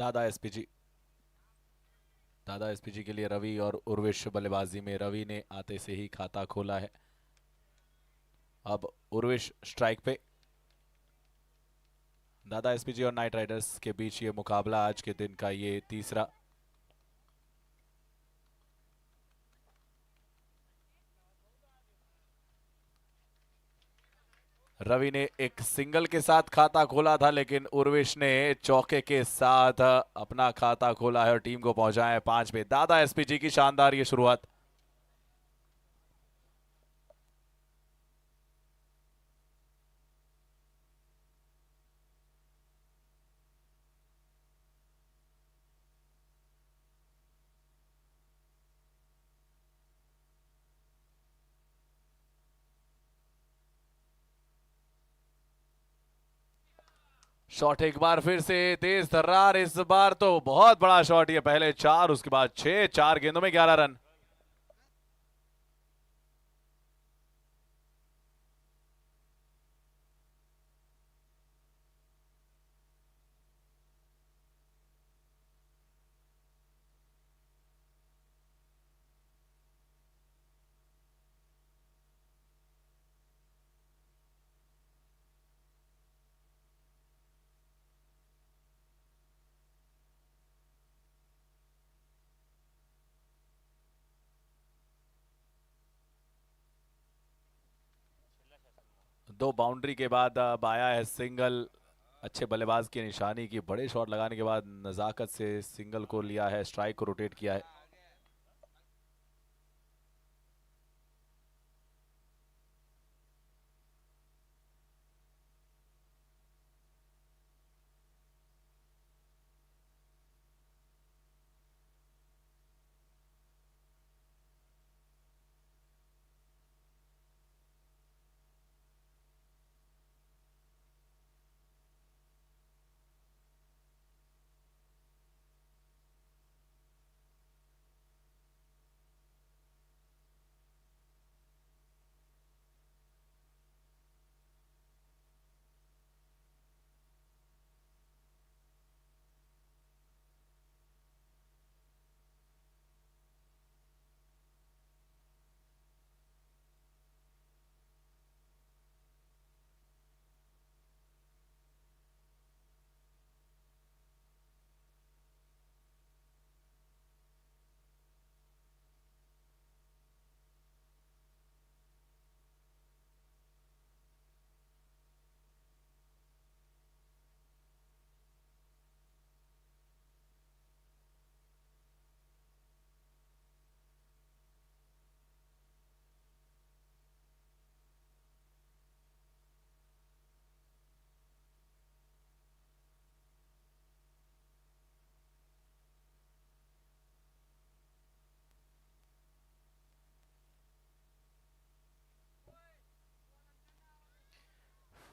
दादा एसपीजी। दादा एसपीजी के लिए रवि और उर्विश बल्लेबाजी में। रवि ने आते से ही खाता खोला है। अब उर्विश स्ट्राइक पे। दादा एसपीजी और नाइट राइडर्स के बीच ये मुकाबला आज के दिन का ये तीसरा। रवि ने एक सिंगल के साथ खाता खोला था, लेकिन उर्विश ने चौके के साथ अपना खाता खोला है और टीम को पहुंचाया है 5 पे। दादा एसपीजी की शानदार ये शुरुआत। शॉट एक बार फिर से तेज तर्रार, इस बार तो बहुत बड़ा शॉट। ये पहले 4, उसके बाद 6, 4 गेंदों में 11 रन। दो बाउंड्री के बाद अब आया है सिंगल। अच्छे बल्लेबाज की निशानी की, बड़े शॉट लगाने के बाद नजाकत से सिंगल को लिया है, स्ट्राइक को रोटेट किया है।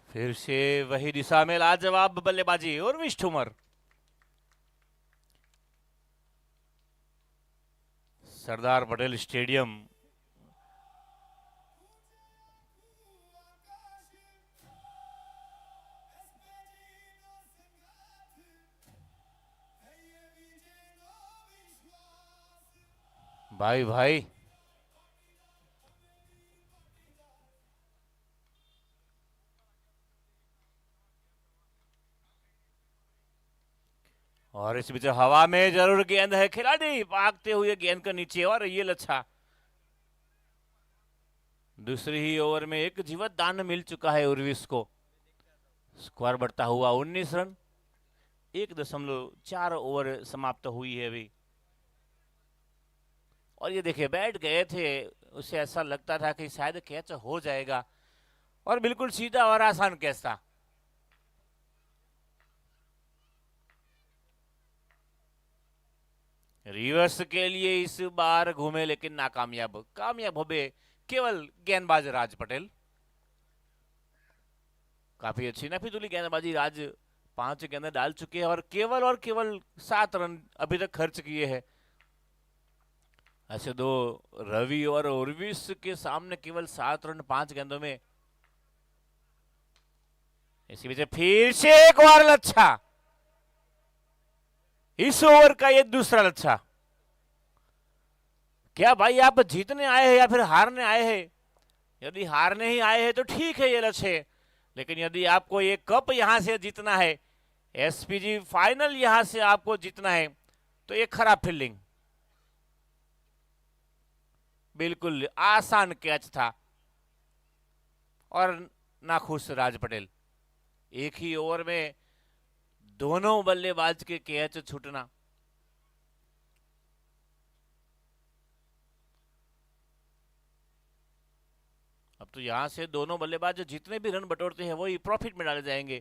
फिर से वही दिशा में लाजवाब बल्लेबाजी उर्विश ठुमर। सरदार पटेल स्टेडियम। भाई भाई और इस बीच हवा में जरूर गेंद है, खिलाड़ी भागते हुए गेंद के नीचे और ये लच्छा। दूसरी ही ओवर में एक जीवत दान मिल चुका है उर्विश को। स्कोर बढ़ता हुआ 19 रन। 1.4 ओवर समाप्त हुई है अभी। और ये देखिए बैठ गए थे, उसे ऐसा लगता था कि शायद कैच हो जाएगा, और बिल्कुल सीधा और आसान कैच था। रिवर्स के लिए इस बार घूमे लेकिन नाकामयाब। कामयाब होबे केवल गेंदबाज राज पटेल। काफी अच्छी नफीजुली गेंदबाजी राज 5 गेंदें डाल चुके हैं और केवल 7 रन अभी तक खर्च किए हैं। ऐसे दो रवि और उर्विश के सामने केवल 7 रन 5 गेंदों में। इसी वजह फिर से एक बार अच्छा। इस ओवर का ये दूसरा लच्छा। क्या भाई आप जीतने आए हैं या फिर हारने आए हैं? यदि हारने ही आए हैं तो ठीक है ये लक्ष्य, लेकिन यदि आपको ये कप यहां से जीतना है, एसपीजी फाइनल यहां से आपको जीतना है, तो ये खराब फील्डिंग। बिल्कुल आसान कैच था और नाखुश राज पटेल। एक ही ओवर में दोनों बल्लेबाज के कैच छूटना। अब तो यहां से दोनों बल्लेबाज जो जितने भी रन बटोरते हैं वही प्रॉफिट में डाले जाएंगे,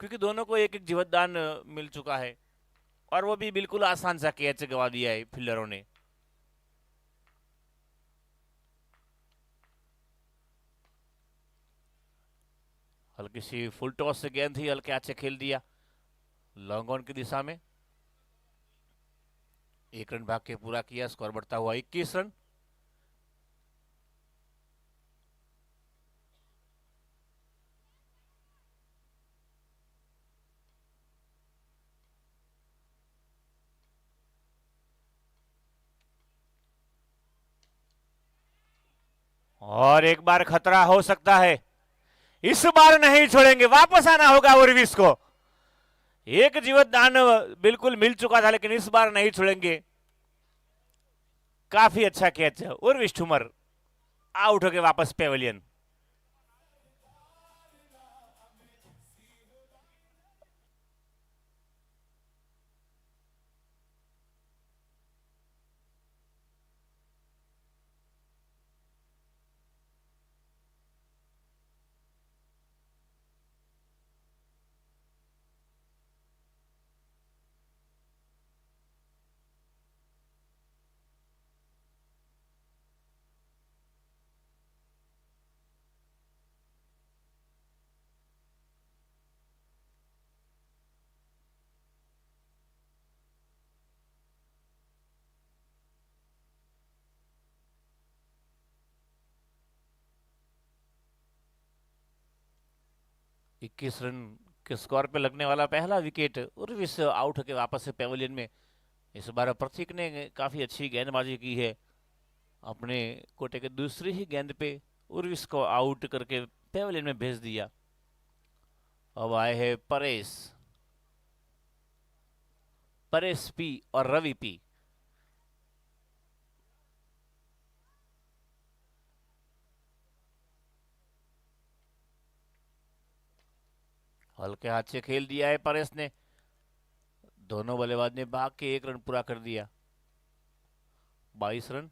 क्योंकि दोनों को एक एक जीवतदान मिल चुका है, और वो भी बिल्कुल आसान सा कैच गवा दिया है फील्डरों ने। हल्की सी फुल टॉस से गेंद थी, हल्के हाथ से खेल दिया लॉन्ग ऑन की दिशा में। एक रन भाग के पूरा किया, स्कोर बढ़ता हुआ 21 रन। और एक बार खतरा हो सकता है, इस बार नहीं छोड़ेंगे, वापस आना होगा उर्विस को। एक जीवत दान बिल्कुल मिल चुका था, लेकिन इस बार नहीं छोड़ेंगे। काफी अच्छा कैच है, उर्विस ठुमर आउट होके वापस पेवेलियन। इक्कीस रन के स्कोर पे लगने वाला पहला विकेट, उर्विस आउट होकर वापस से पेवेलियन में। इस बार प्रतीक ने काफी अच्छी गेंदबाजी की है, अपने कोटे के दूसरी ही गेंद पे उर्विस को आउट करके पेवेलियन में भेज दिया। अब आए हैं परेश, परेश पी और रवि पी। हल्के हाथ से खेल दिया है परेश ने, दोनों बल्लेबाज ने भाग के एक रन पूरा कर दिया, 22 रन।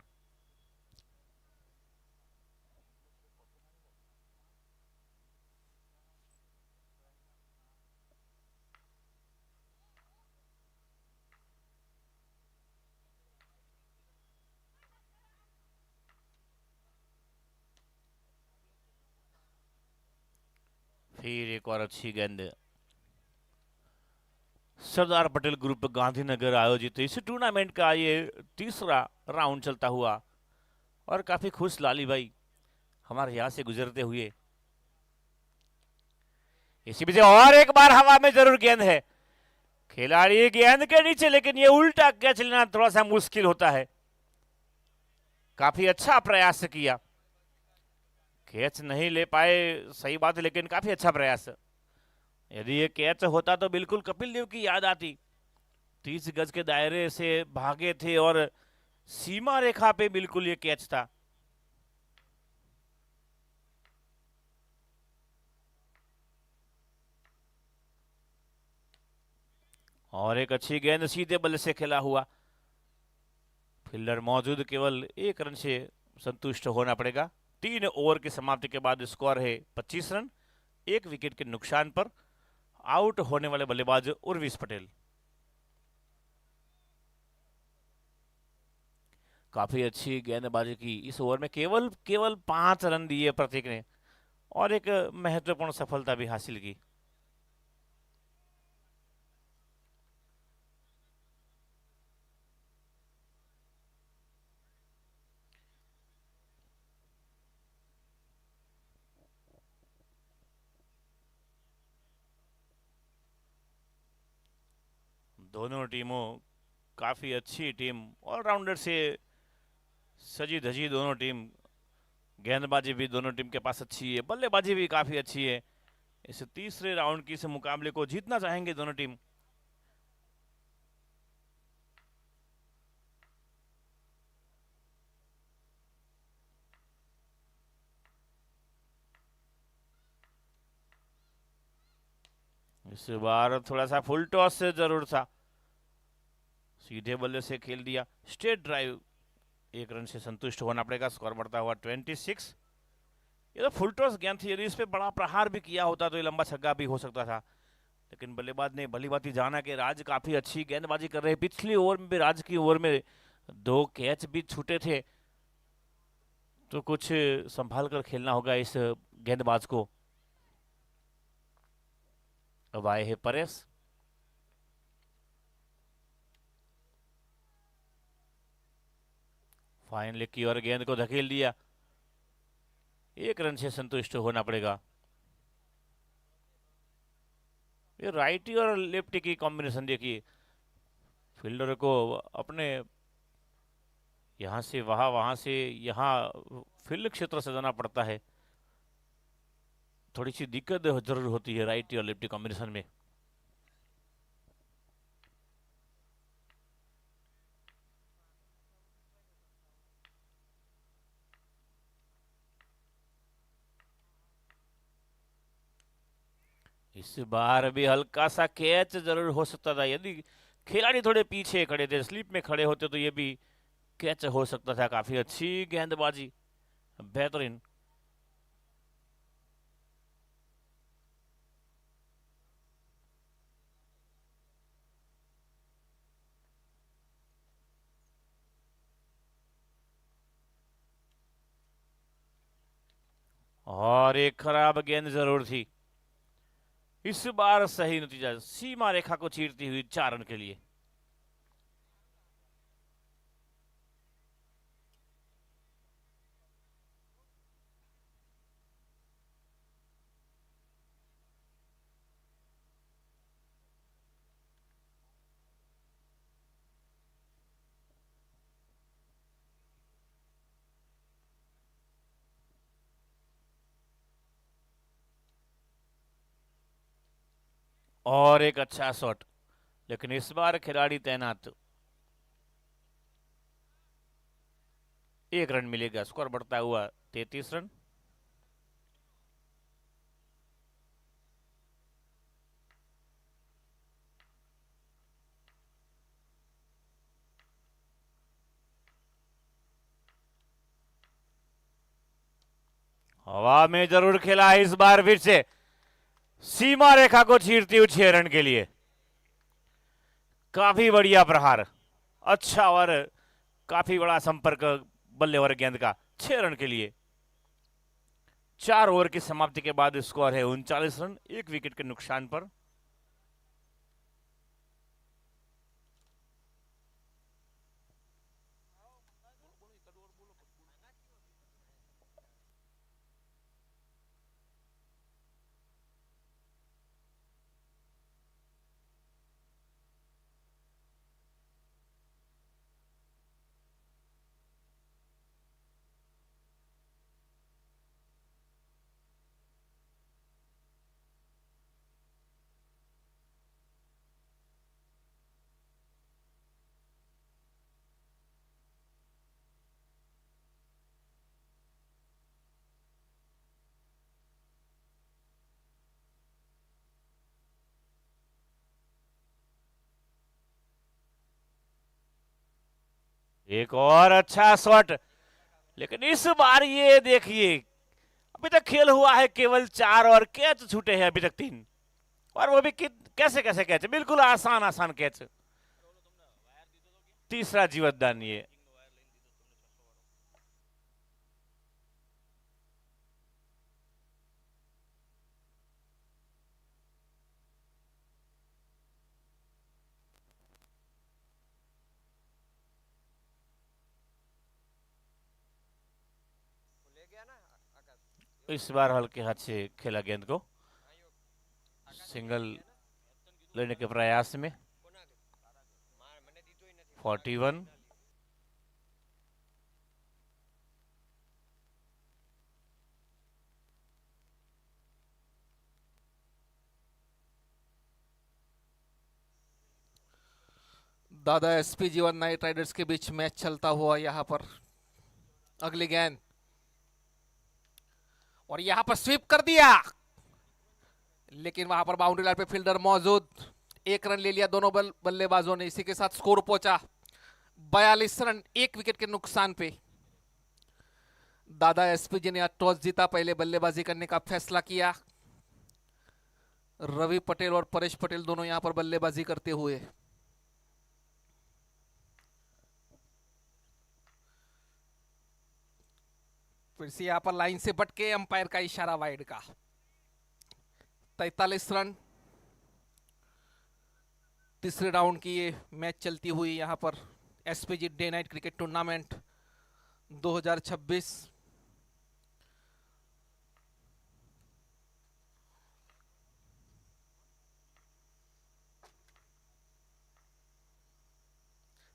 फिर एक और अच्छी गेंद। सरदार पटेल ग्रुप गांधीनगर आयोजित इस टूर्नामेंट का ये तीसरा राउंड चलता हुआ, और काफी खुश लाली भाई हमारे यहां से गुजरते हुए। इसी वजह और एक बार हवा में जरूर गेंद है, खिलाड़ी गेंद के नीचे, लेकिन ये उल्टा कैच लेना थोड़ा सा मुश्किल होता है। काफी अच्छा प्रयास किया, कैच नहीं ले पाए, सही बात है, लेकिन काफी अच्छा प्रयास। यदि ये कैच होता तो बिल्कुल कपिल देव की याद आती। 30 गज के दायरे से भागे थे और सीमा रेखा पे बिल्कुल ये कैच था। और एक अच्छी गेंद सीधे बल्ले से खेला हुआ, फील्डर मौजूद, केवल एक रन से संतुष्ट होना पड़ेगा। 3 ओवर की समाप्ति के बाद स्कोर है 25 रन, एक विकेट के नुकसान पर आउट होने वाले बल्लेबाज उर्विस पटेल। काफी अच्छी गेंदबाजी की इस ओवर में, केवल केवल 5 रन दिए प्रतीक ने, और एक महत्वपूर्ण सफलता भी हासिल की। दोनों टीमों काफ़ी अच्छी टीम, ऑलराउंडर से सजी धजी दोनों टीम। गेंदबाजी भी दोनों टीम के पास अच्छी है, बल्लेबाजी भी काफ़ी अच्छी है। इस तीसरे राउंड की इस मुकाबले को जीतना चाहेंगे दोनों टीम। इस बार थोड़ा सा फुल टॉस से जरूर था, सीधे बल्ले से खेल दिया, स्ट्रेट ड्राइव, एक रन से संतुष्ट होना पड़ेगा। स्कोर बढ़ता हुआ 26। ये तो फुल टॉस गेंद थी, यदि इस पे बड़ा प्रहार भी किया होता तो ये लंबा छक्का भी हो सकता था, लेकिन बल्लेबाज ने भली बात ही जाना कि राज काफी अच्छी गेंदबाजी कर रहे हैं। पिछली ओवर में भी राज की ओवर में 2 कैच भी छूटे थे, तो कुछ संभाल कर खेलना होगा इस गेंदबाज को। अब आए हैं परेश, फाइन लेग की और गेंद को धकेल दिया, एक रन से संतुष्ट होना पड़ेगा। ये राइटी और लेफ्टी की कॉम्बिनेशन देखिए, फील्डर को अपने यहां से वहां, वहां से यहां फील्ड क्षेत्र से जाना पड़ता है। थोड़ी सी दिक्कत जरूर होती है राइटी और लेफ्टी कॉम्बिनेशन में। इस बार भी हल्का सा कैच जरूर हो सकता था, यदि खिलाड़ी थोड़े पीछे खड़े थे, स्लिप में खड़े होते तो ये भी कैच हो सकता था। काफी अच्छी गेंदबाजी, बेहतरीन। और एक खराब गेंद जरूर थी। इस बार सही नतीजा, सीमा रेखा को चीरती हुई 4 रन के लिए। और एक अच्छा शॉट, लेकिन इस बार खिलाड़ी तैनात, 1 रन मिलेगा। स्कोर बढ़ता हुआ 33 रन। हवा में जरूर खेला है इस बार फिर से, सीमा रेखा को चीरती हुई 6 रन के लिए। काफी बढ़िया प्रहार, अच्छा और काफी बड़ा संपर्क बल्ले और गेंद का, 6 रन के लिए। 4 ओवर की समाप्ति के बाद स्कोर है 39 रन, 1 विकेट के नुकसान पर। एक और अच्छा शॉट, लेकिन इस बार ये देखिए, अभी तक खेल हुआ है केवल 4 और कैच छूटे हैं अभी तक 3, और वो भी कैसे कैसे कैच, बिल्कुल आसान आसान कैच। तीसरा जीवतदान ये। इस बार हल्के हाथ से खेला गेंद को, सिंगल लेने के प्रयास में। 41. दादा एसपी जीवन नाइट राइडर्स के बीच मैच चलता हुआ यहाँ पर अगली गेंद और यहाँ पर स्वीप कर दिया, लेकिन वहां पर बाउंड्री लाइन पे फील्डर मौजूद। एक रन ले लिया दोनों बल्लेबाजों ने। इसी के साथ स्कोर पहुंचा 42 रन, एक विकेट के नुकसान पे। दादा एसपीजी ने टॉस जीता, पहले बल्लेबाजी करने का फैसला किया। रवि पटेल और परेश पटेल दोनों यहां पर बल्लेबाजी करते हुए। फिर से यहां पर लाइन से बटके, अंपायर का इशारा वाइड का। 43 रन, तीसरे राउंड की ये मैच चलती हुई यहां पर SPG day night cricket tournament 2026।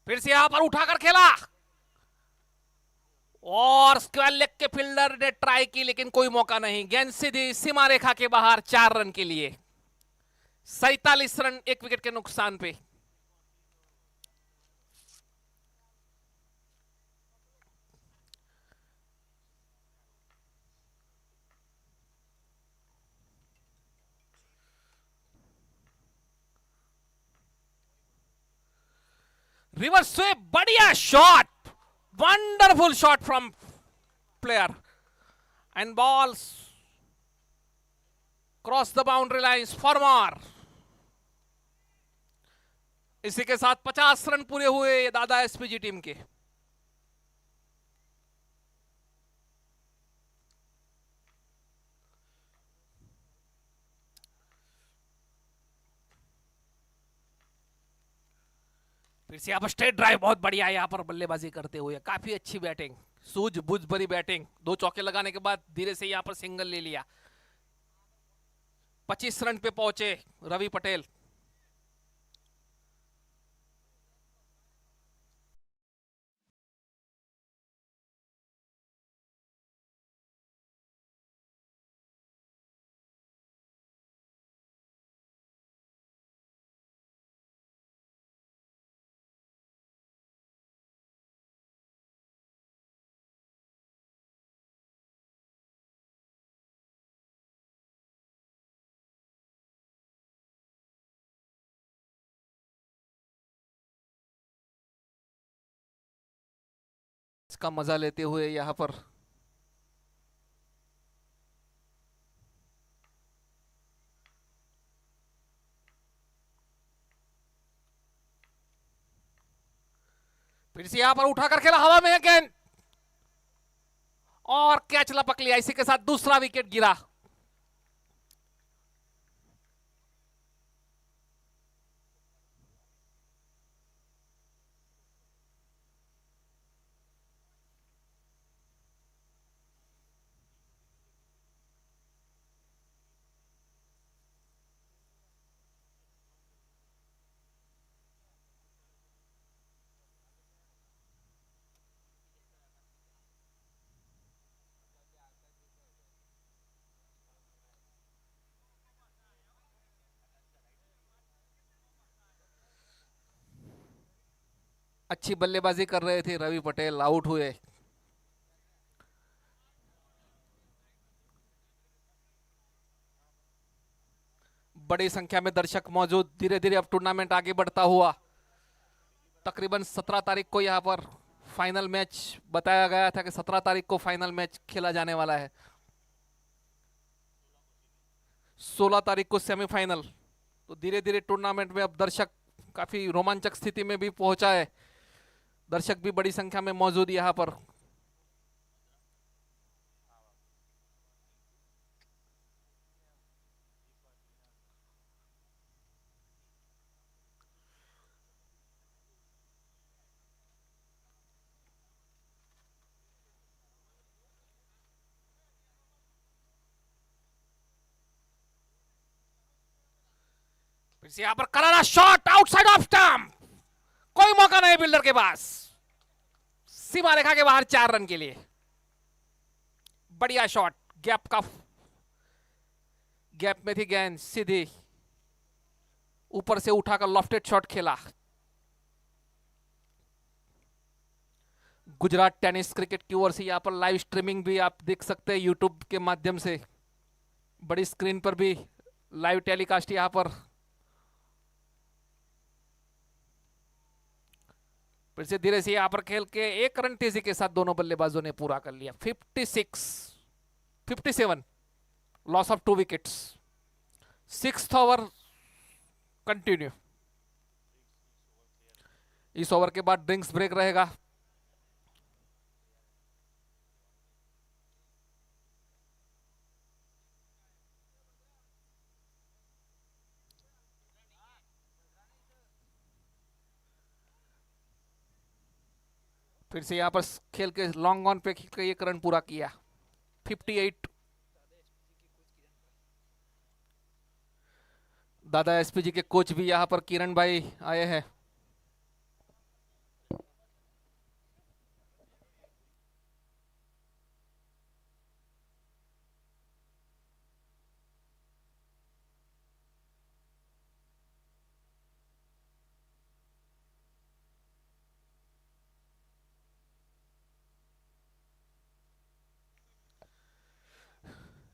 फिर से यहां पर उठाकर खेला और स्क्वायर लेग के फील्डर ने ट्राई की, लेकिन कोई मौका नहीं। गेंद सीधी सीमा रेखा के बाहर, 4 रन के लिए। 47 रन, एक विकेट के नुकसान पे। रिवर्स स्वीप, बढ़िया shot, wonderful shot from player and balls cross the boundary lines for more. इसी के साथ 50 रन पूरे हुए दादा एसपीजी टीम के। फिर से यहां पर स्ट्रेट ड्राइव, बहुत बढ़िया यहां पर बल्लेबाजी करते हुए। काफी अच्छी बैटिंग, सूझबूझ भरी बैटिंग। 2 चौके लगाने के बाद धीरे से यहां पर सिंगल ले लिया। 25 रन पे पहुंचे रवि पटेल। इसका मजा लेते हुए यहां पर फिर से यहां पर उठाकर खेला, हवा में गेंद और कैच लपक लिया। इसी के साथ दूसरा विकेट गिरा। अच्छी बल्लेबाजी कर रहे थे रवि पटेल, आउट हुए। बड़ी संख्या में दर्शक मौजूद। धीरे धीरे अब टूर्नामेंट आगे बढ़ता हुआ। तकरीबन 17 तारीख को यहां पर फाइनल मैच बताया गया था कि 17 तारीख को फाइनल मैच खेला जाने वाला है। 16 तारीख को सेमीफाइनल। तो धीरे धीरे टूर्नामेंट में अब दर्शक काफी रोमांचक स्थिति में भी पहुंचा है। दर्शक भी बड़ी संख्या में मौजूद यहां पर। फिर से यहां पर करारा शॉट आउटसाइड ऑफ स्टंप, कोई मौका नहीं बिल्डर के पास, सीमा रेखा के बाहर 4 रन के लिए। बढ़िया शॉट, गैप में थी गेंद, सीधी ऊपर से उठाकर लॉफ्टेड शॉट खेला। गुजरात टेनिस क्रिकेट की ओर से यहां पर लाइव स्ट्रीमिंग भी आप देख सकते हैं यूट्यूब के माध्यम से, बड़ी स्क्रीन पर भी लाइव टेलीकास्ट यहां पर। फिर से धीरे से यहां पर खेल के 1 रन तेजी के साथ दोनों बल्लेबाजों ने पूरा कर लिया। 57 loss of 2 wickets. 6th over continue. इस ओवर के बाद ड्रिंक्स ब्रेक रहेगा। फिर से यहां पर खेल के लॉन्ग ऑन पे खेल के 1 रन पूरा किया। 58। दादा एसपीजी के कोच भी यहां पर किरण भाई आए हैं।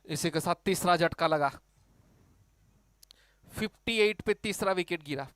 इसी के साथ तीसरा झटका लगा। 58 पे तीसरा विकेट गिरा।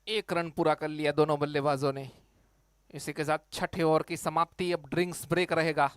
एक रन पूरा कर लिया दोनों बल्लेबाजों ने। इसी के साथ छठे ओवर की समाप्ति। अब ड्रिंक्स ब्रेक रहेगा।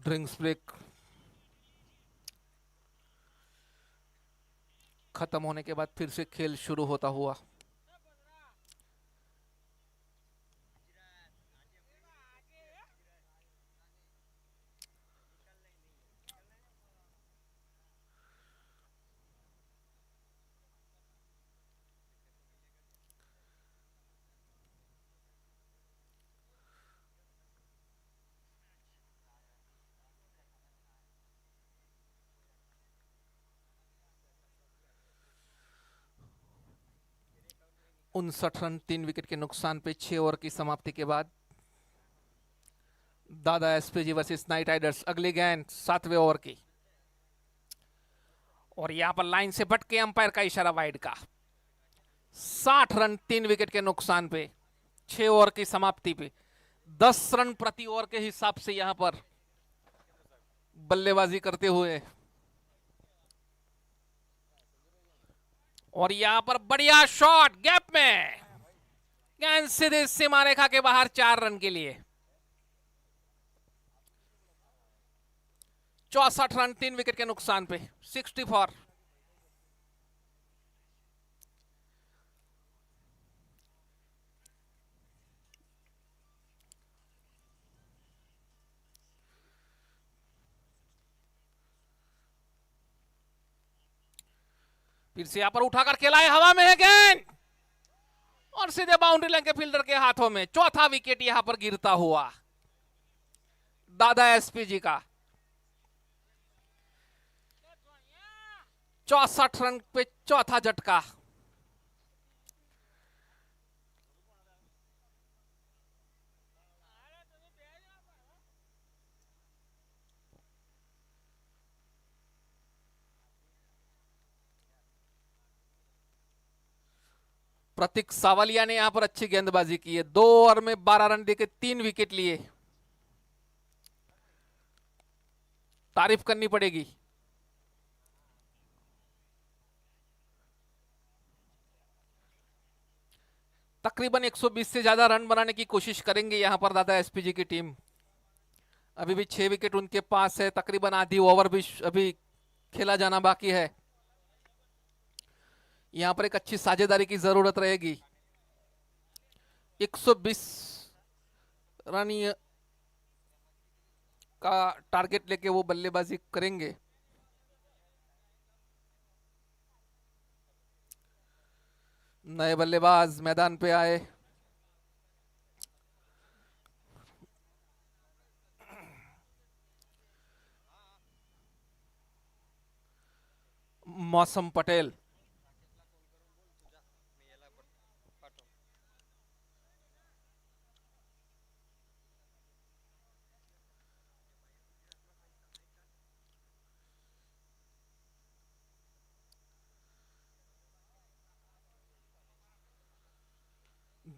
ड्रिंक्स ब्रेक खत्म होने के बाद फिर से खेल शुरू होता हुआ। उनसठ रन 3 विकेट के नुकसान पे 6 ओवर की समाप्ति के बाद दादा एसपीजी वर्सेस नाइट राइडर्स। अगली गेंद 7वें ओवर की और यहां पर लाइन से भटके अंपायर का इशारा वाइड का। 60 रन 3 विकेट के नुकसान पे 6 ओवर की समाप्ति पे 10 रन प्रति ओवर के हिसाब से यहां पर बल्लेबाजी करते हुए और यहां पर बढ़िया शॉट गैप में गेंद सीधे सीमा रेखा के बाहर 4 रन के लिए। 64 रन 3 विकेट के नुकसान पे 64। फिर से यहां पर उठाकर खेला है, हवा में है गेंद और सीधे बाउंड्री लाइन के फील्डर के हाथों में। चौथा विकेट यहां पर गिरता हुआ दादा एसपीजी का। 64 रन पे चौथा झटका। प्रतीक सावलिया ने यहां पर अच्छी गेंदबाजी की है। 2 ओवर में 12 रन देके 3 विकेट लिए। तारीफ करनी पड़ेगी। तकरीबन 120 से ज्यादा रन बनाने की कोशिश करेंगे यहां पर दादा एसपीजी की टीम। अभी भी 6 विकेट उनके पास है। तकरीबन आधी ओवर भी अभी खेला जाना बाकी है। यहां पर एक अच्छी साझेदारी की जरूरत रहेगी। 120 रन का टारगेट लेके वो बल्लेबाजी करेंगे। नए बल्लेबाज मैदान पे आए। मौसम पटेल।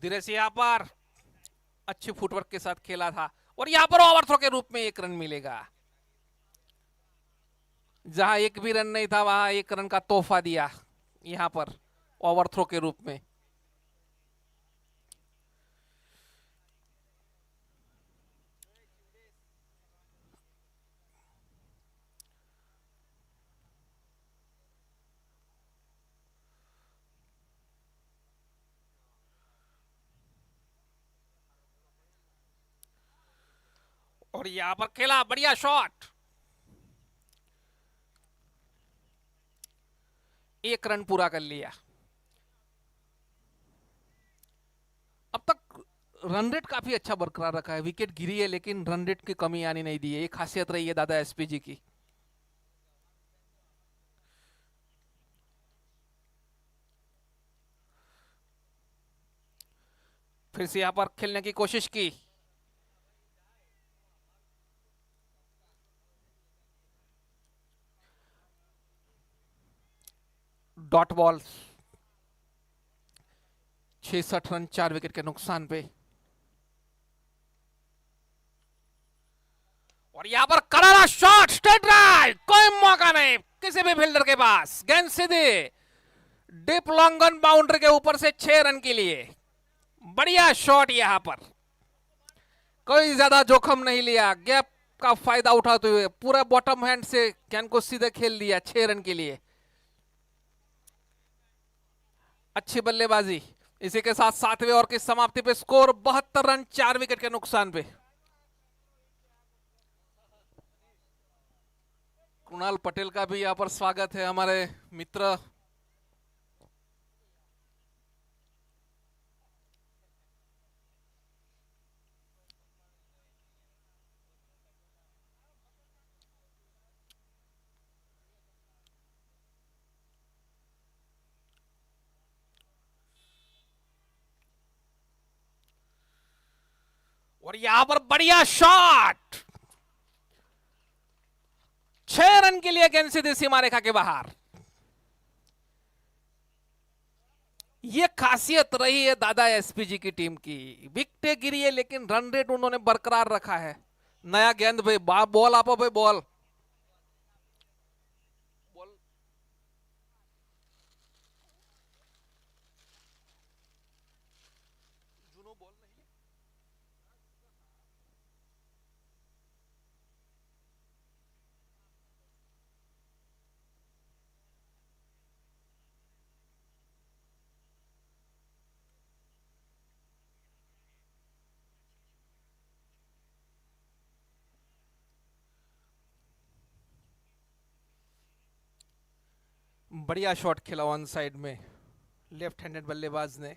धीरे से यहां पर अच्छी फुटवर्क के साथ खेला था और यहां पर ओवरथ्रो के रूप में 1 रन मिलेगा। जहां एक भी रन नहीं था वहां 1 रन का तोहफा दिया यहां पर ओवरथ्रो के रूप में। और यहां पर खेला बढ़िया शॉट। 1 रन पूरा कर लिया। अब तक रन रेट काफी अच्छा बरकरार रखा है। विकेट गिरी है लेकिन रन रेट की कमी आनी नहीं दी है। एक खासियत रही है दादा एसपीजी की। फिर से यहां पर खेलने की कोशिश की। Dot ball. 66 रन 4 विकेट के नुकसान पे और यहां पर करारा शॉट स्ट्रेट ड्राइव। कोई मौका नहीं किसी भी फील्डर के पास। गेंद सीधे डीप लॉन्ग ऑन बाउंड्री के ऊपर से 6 रन के लिए। बढ़िया शॉट। यहां पर कोई ज्यादा जोखिम नहीं लिया। गैप का फायदा उठाते हुए पूरा बॉटम हैंड से गेंद को सीधे खेल दिया 6 रन के लिए। अच्छी बल्लेबाजी। इसी के साथ 7वें ओवर की समाप्ति पे स्कोर 72 रन 4 विकेट के नुकसान पे। कृणाल पटेल का भी यहां पर स्वागत है, हमारे मित्र। और यहां पर बढ़िया शॉट, 6 रन के लिए गेंद सीधी सीमा रेखा के बाहर। यह खासियत रही है दादा एसपीजी की टीम की। विकेटें गिरी है लेकिन रन रेट उन्होंने बरकरार रखा है। नया गेंद भाई, बॉल आपो भाई, बॉल बढ़िया शॉट खेला वन साइड में लेफ्ट हैंडेड बल्लेबाज ने।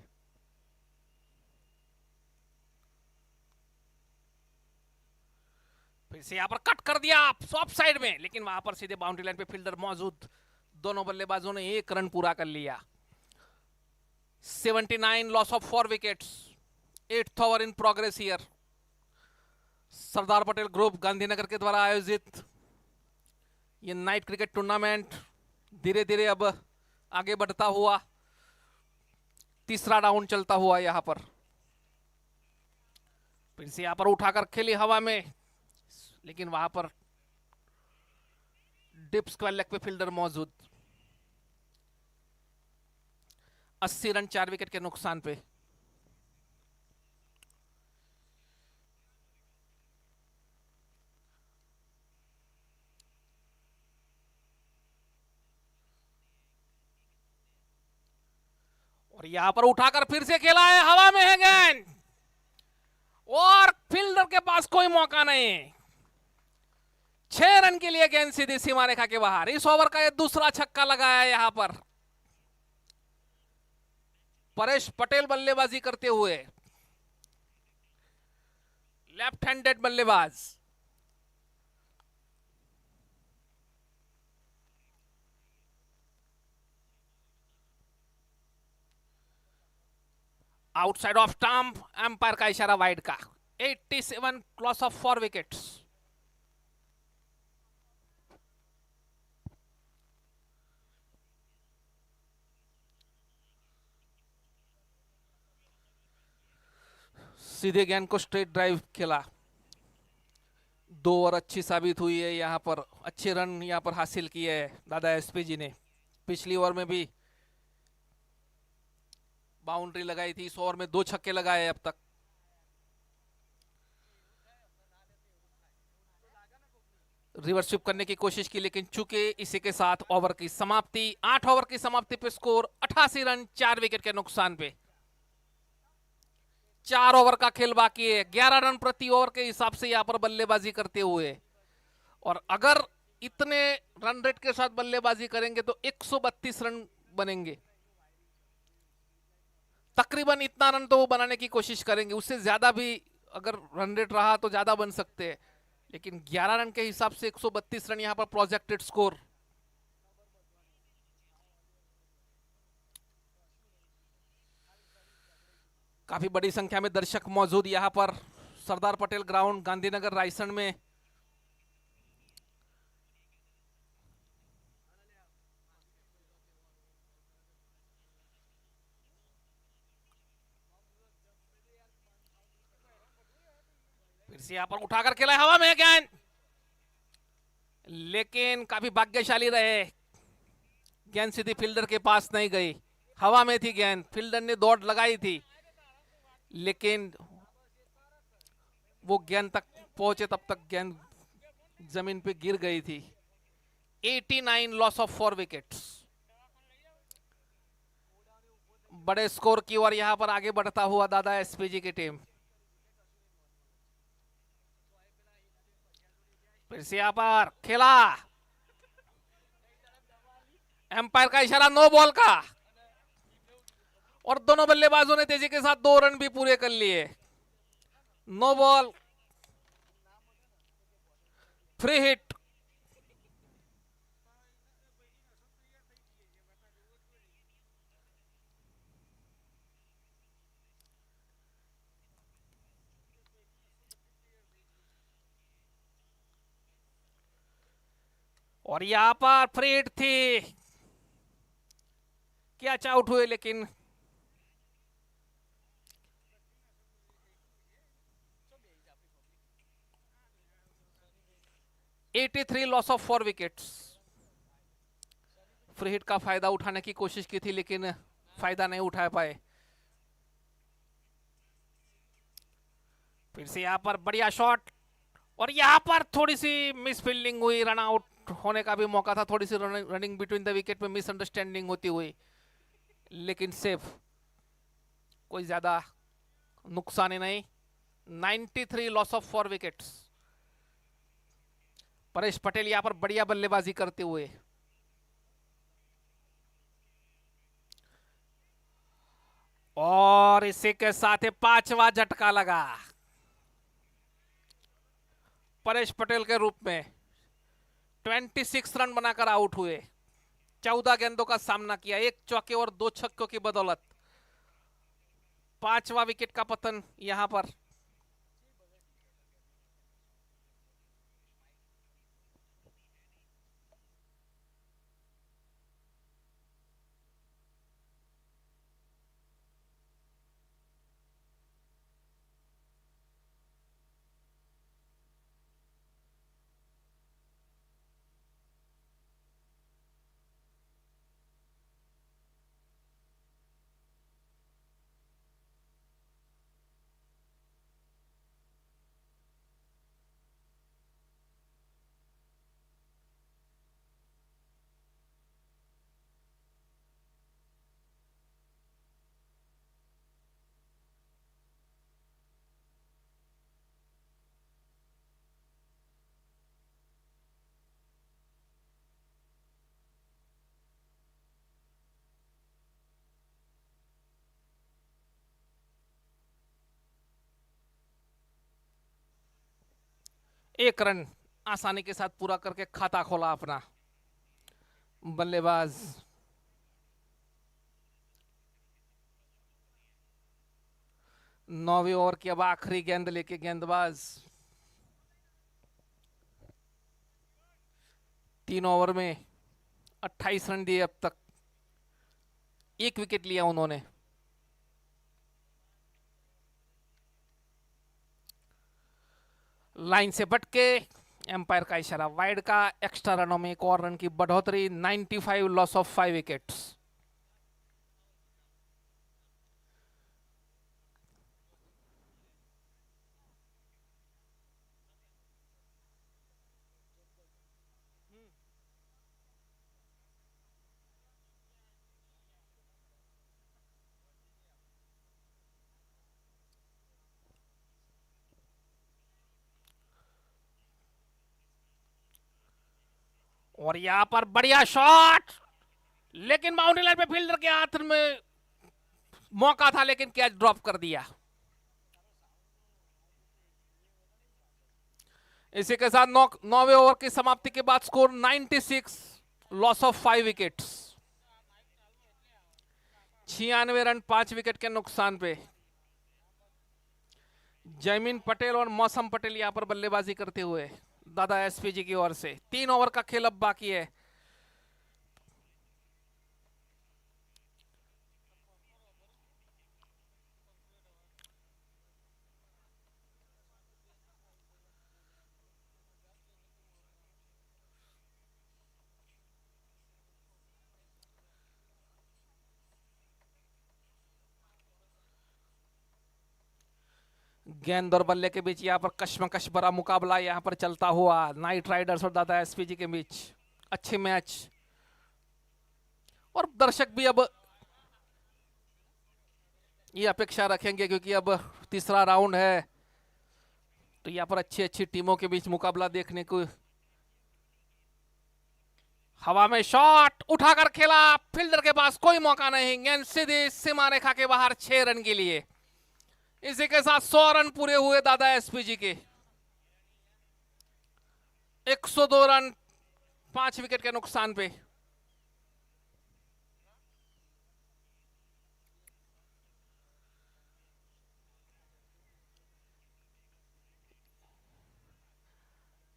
फिर से यहां पर कट कर दिया ऑफ साइड में, लेकिन वहां पर सीधे बाउंड्री लाइन पे फील्डर मौजूद। दोनों बल्लेबाजों ने 1 रन पूरा कर लिया। 79 loss of 4 wickets. 8th over in progress here. Sardar Patel group Gandhinagar के द्वारा आयोजित ये नाइट क्रिकेट टूर्नामेंट धीरे धीरे अब आगे बढ़ता हुआ 3रा राउंड चलता हुआ यहां पर। फिर से यहां पर उठाकर खेली हवा में, लेकिन वहां पर डिप स्क्वायर लेग पे फील्डर मौजूद। 80 रन 4 विकेट के नुकसान पे। और यहां पर उठाकर फिर से खेला है, हवा में है गेंद और फील्डर के पास कोई मौका नहीं। 6 रन के लिए गेंद सीधी सीमा रेखा के बाहर। इस ओवर का यह दूसरा छक्का लगाया है यहां पर परेश पटेल बल्लेबाजी करते हुए। लेफ्ट हैंडेड बल्लेबाज। आउटसाइड ऑफ स्टंप, एम्पायर का इशारा वाइड का। 87 लॉस ऑफ 4 विकेट्स। सीधे गेंद को स्ट्रेट ड्राइव खेला। 2 ओवर अच्छी साबित हुई है यहां पर। अच्छे रन यहां पर हासिल किए हैं दादा एसपीजी ने। पिछली ओवर में भी बाउंड्री लगाई थी, इस ओवर में 2 छक्के लगाए अब तक। रिवर्स स्वीप करने की कोशिश की, लेकिन चूंकि इसी के साथ ओवर की समाप्ति, 8 ओवर की समाप्ति पे स्कोर 88 रन 4 विकेट के नुकसान पे। 4 ओवर का खेल बाकी है। 11 रन प्रति ओवर के हिसाब से यहां पर बल्लेबाजी करते हुए, और अगर इतने रन रेट के साथ बल्लेबाजी करेंगे तो 132 रन बनेंगे। तकरीबन इतना रन तो वो बनाने की कोशिश करेंगे। उससे ज्यादा भी अगर रन रेट रहा तो ज्यादा बन सकते हैं, लेकिन 11 रन के हिसाब से 132 रन यहां पर प्रोजेक्टेड स्कोर। काफी बड़ी संख्या में दर्शक मौजूद यहां पर सरदार पटेल ग्राउंड गांधीनगर रायसन में। फिर से यहां पर उठाकर खेला, हवा में गेंद, लेकिन काफी भाग्यशाली रहे। गेंद सीधी फील्डर के पास नहीं गई, हवा में थी गेंद। फील्डर ने दौड़ लगाई थी, लेकिन वो गेंद तक पहुंचे तब तक गेंद जमीन पे गिर गई थी। 89 लॉस ऑफ 4 विकेट्स। बड़े स्कोर की ओर यहां पर आगे बढ़ता हुआ दादा एसपीजी की टीम। फिर से यहां पर खेला, एम्पायर का इशारा नो बॉल का, और दोनों बल्लेबाजों ने तेजी के साथ 2 रन भी पूरे कर लिए। No ball, free hit. और यहां पर फ्री हिट थी, कैच आउट हुए, लेकिन (83 loss of 4 wickets. Free hit का फायदा उठाने की कोशिश की थी, लेकिन फायदा नहीं उठा पाए। फिर से यहां पर बढ़िया शॉट, और यहां पर थोड़ी सी मिस फील्डिंग हुई, रन आउट होने का भी मौका था। थोड़ी सी रनिंग बिटवीन द विकेट में मिसअंडरस्टैंडिंग होती हुई, लेकिन सेफ, कोई ज्यादा नुकसान नहीं। 93 loss of 4 wickets. Paresh Patel यहां पर बढ़िया बल्लेबाजी करते हुए, और इसी के साथ 5वां झटका लगा परेश पटेल के रूप में। 26 रन बनाकर आउट हुए। 14 गेंदों का सामना किया, 1 चौके और 2 छक्कों की बदौलत। 5वां विकेट का पतन यहां पर। एक रन आसानी के साथ पूरा करके खाता खोला अपना बल्लेबाज। नौवीं ओवर की अब आखिरी गेंद लेके गेंदबाज 3 ओवर में 28 रन दिए अब तक, 1 विकेट लिया उन्होंने। लाइन से बटके, एम्पायर का इशारा वाइड का, एक्स्ट्रा रनों में 1 और रन की बढ़ोतरी। 95 लॉस ऑफ 5 विकेट्स। और यहां पर बढ़िया शॉट, लेकिन बाउंड्री लाइन पे फील्डर के हाथ में मौका था, लेकिन कैच ड्रॉप कर दिया। इसी के साथ 9वें ओवर की समाप्ति के बाद score 96 loss of 5 wickets. 96 run 5 wicket के नुकसान पे। जयमीन पटेल और मौसम पटेल यहां पर बल्लेबाजी करते हुए दादा एसपीजी की ओर से। 3 ओवर का खेल अब बाकी है। गेंद और बल्ले के बीच यहाँ पर कश्मकश भरा मुकाबला यहाँ पर चलता हुआ नाइट राइडर्स और दादा एसपीजी के बीच। अच्छे मैच, और दर्शक भी अब ये अपेक्षा रखेंगे क्योंकि अब तीसरा राउंड है, तो यहाँ पर अच्छी अच्छी टीमों के बीच मुकाबला देखने को। हवा में शॉट उठाकर खेला, फील्डर के पास कोई मौका नहीं, गेंद सीधी सीमा रेखा के बाहर 6 रन के लिए। इसी के साथ 100 रन पूरे हुए दादा एसपीजी के। 102 रन 5 विकेट के नुकसान पे।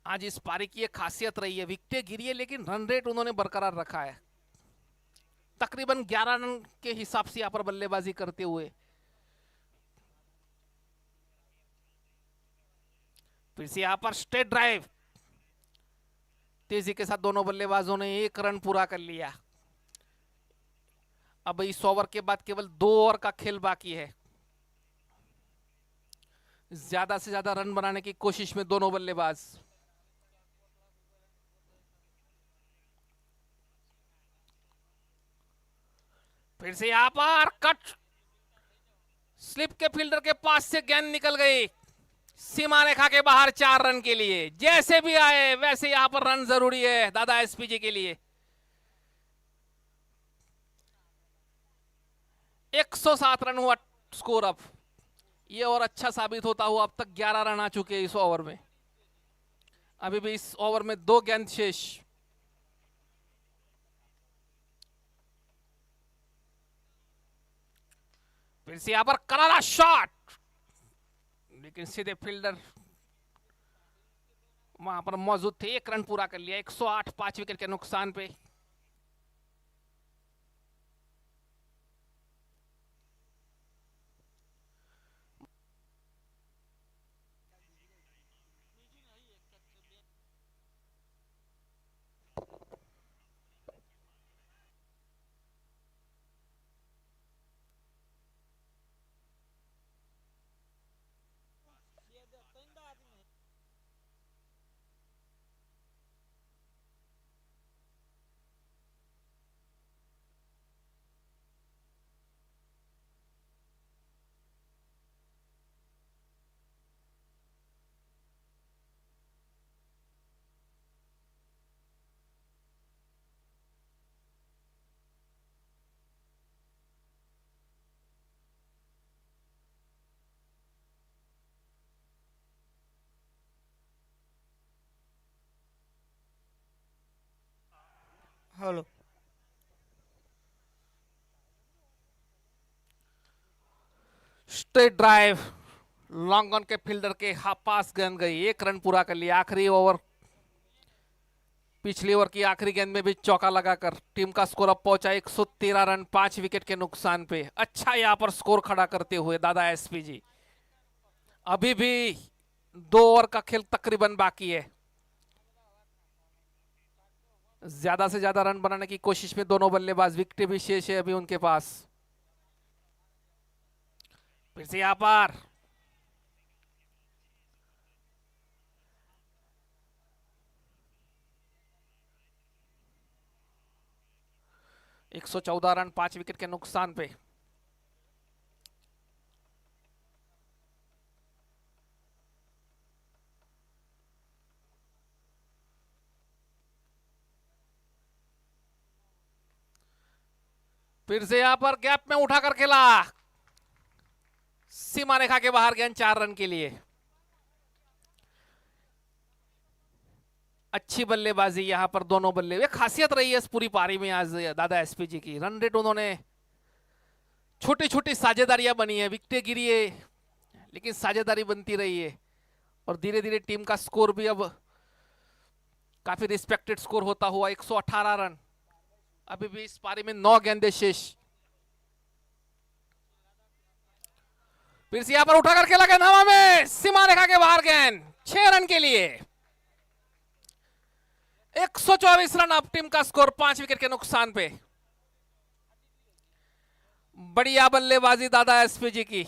आज इस पारी की एक खासियत रही है, विकेटें गिरी है लेकिन रन रेट उन्होंने बरकरार रखा है। तकरीबन 11 रन के हिसाब से यहां पर बल्लेबाजी करते हुए। फिर से यहां पर स्ट्रेट ड्राइव, तेजी के साथ दोनों बल्लेबाजों ने 1 रन पूरा कर लिया। अब इस ओवर के बाद केवल 2 ओवर का खेल बाकी है। ज्यादा से ज्यादा रन बनाने की कोशिश में दोनों बल्लेबाज। फिर से यहां पर कट स्लिप के फील्डर के पास से गेंद निकल गई सीमा रेखा के बाहर 4 रन के लिए। जैसे भी आए वैसे यहां पर रन जरूरी है दादा एसपीजी के लिए। 107 रन हुआ स्कोर। अब ये और अच्छा साबित होता हुआ अब तक 11 रन आ चुके हैं इस ओवर में। अभी भी इस ओवर में 2 गेंद शेष। फिर से यहां पर करारा शॉट, लेकिन सीधे फील्डर वहां पर मौजूद थे। 1 रन पूरा कर लिया। 108 5 विकेट के नुकसान पे। Hello. Straight drive, long on के फील्डर के पास गेंद गई। 1 रन पूरा कर लिया। आखिरी ओवर, पिछली ओवर की आखिरी गेंद में भी चौका लगाकर टीम का स्कोर अब पहुंचा 113 रन 5 विकेट के नुकसान पे। अच्छा यहां पर स्कोर खड़ा करते हुए दादा एसपीजी। अभी भी 2 ओवर का खेल तकरीबन बाकी है। ज्यादा से ज्यादा रन बनाने की कोशिश में दोनों बल्लेबाज। विकेट भी शेष है अभी उनके पास। फिर से यहां पर एक 114 रन 5 विकेट के नुकसान पे। फिर से यहां पर गैप में उठाकर खेला, सीमा रेखा के बाहर गेंद 4 रन के लिए। अच्छी बल्लेबाजी यहां पर दोनों बल्ले। ये खासियत रही है इस पूरी पारी में आज दादा एसपीजी की। रन रेट उन्होंने, छोटी छोटी साझेदारियां बनी है, विकेटें गिरी है लेकिन साझेदारी बनती रही है और धीरे धीरे टीम का स्कोर भी अब काफी रिस्पेक्टेड स्कोर होता हुआ 118 रन। अभी भी इस पारी में 9 गेंदें शेष। फिर से यहां पर उठाकर खेला गेंद हवा में, सीमा रेखा के बाहर गेंद 6 रन के लिए। 124 रन अब टीम का स्कोर 5 विकेट के नुकसान पे। बढ़िया बल्लेबाजी दादा एसपीजी की।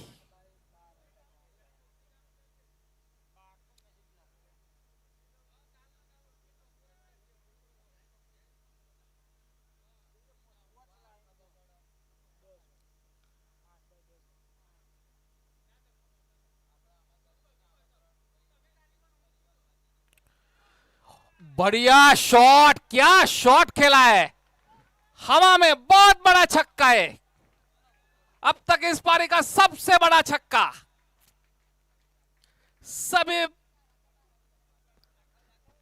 बढ़िया शॉट, क्या शॉट खेला है, हवा में बहुत बड़ा छक्का है, अब तक इस पारी का सबसे बड़ा छक्का। सभी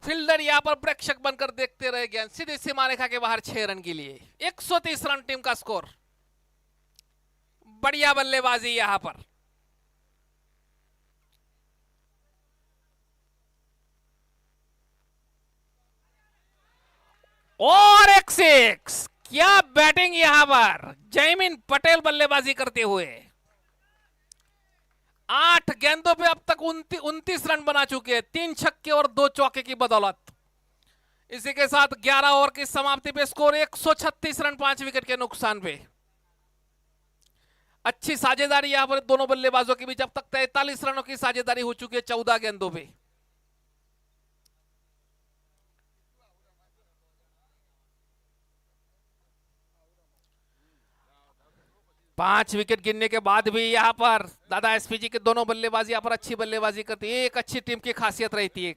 फील्डर यहां पर प्रेक्षक बनकर देखते रह गए। सीधी सीमा रेखा के बाहर 6 रन के लिए 130 रन टीम का स्कोर। बढ़िया बल्लेबाजी यहां पर। और एक 6, क्या बैटिंग यहां पर, जयमीन पटेल बल्लेबाजी करते हुए 8 गेंदों पे अब तक 29 रन बना चुके हैं, 3 छक्के और 2 चौके की बदौलत। इसी के साथ 11 ओवर की समाप्ति पे स्कोर 136 रन 5 विकेट के नुकसान पे। अच्छी साझेदारी यहां पर दोनों बल्लेबाजों के बीच। अब तक 43 रनों की साझेदारी हो चुकी है 14 गेंदों पे। पांच विकेट गिरने के बाद भी यहां पर दादा एसपीजी के दोनों बल्लेबाजी यहां पर अच्छी बल्लेबाजी करती है। एक अच्छी टीम की खासियत रहती है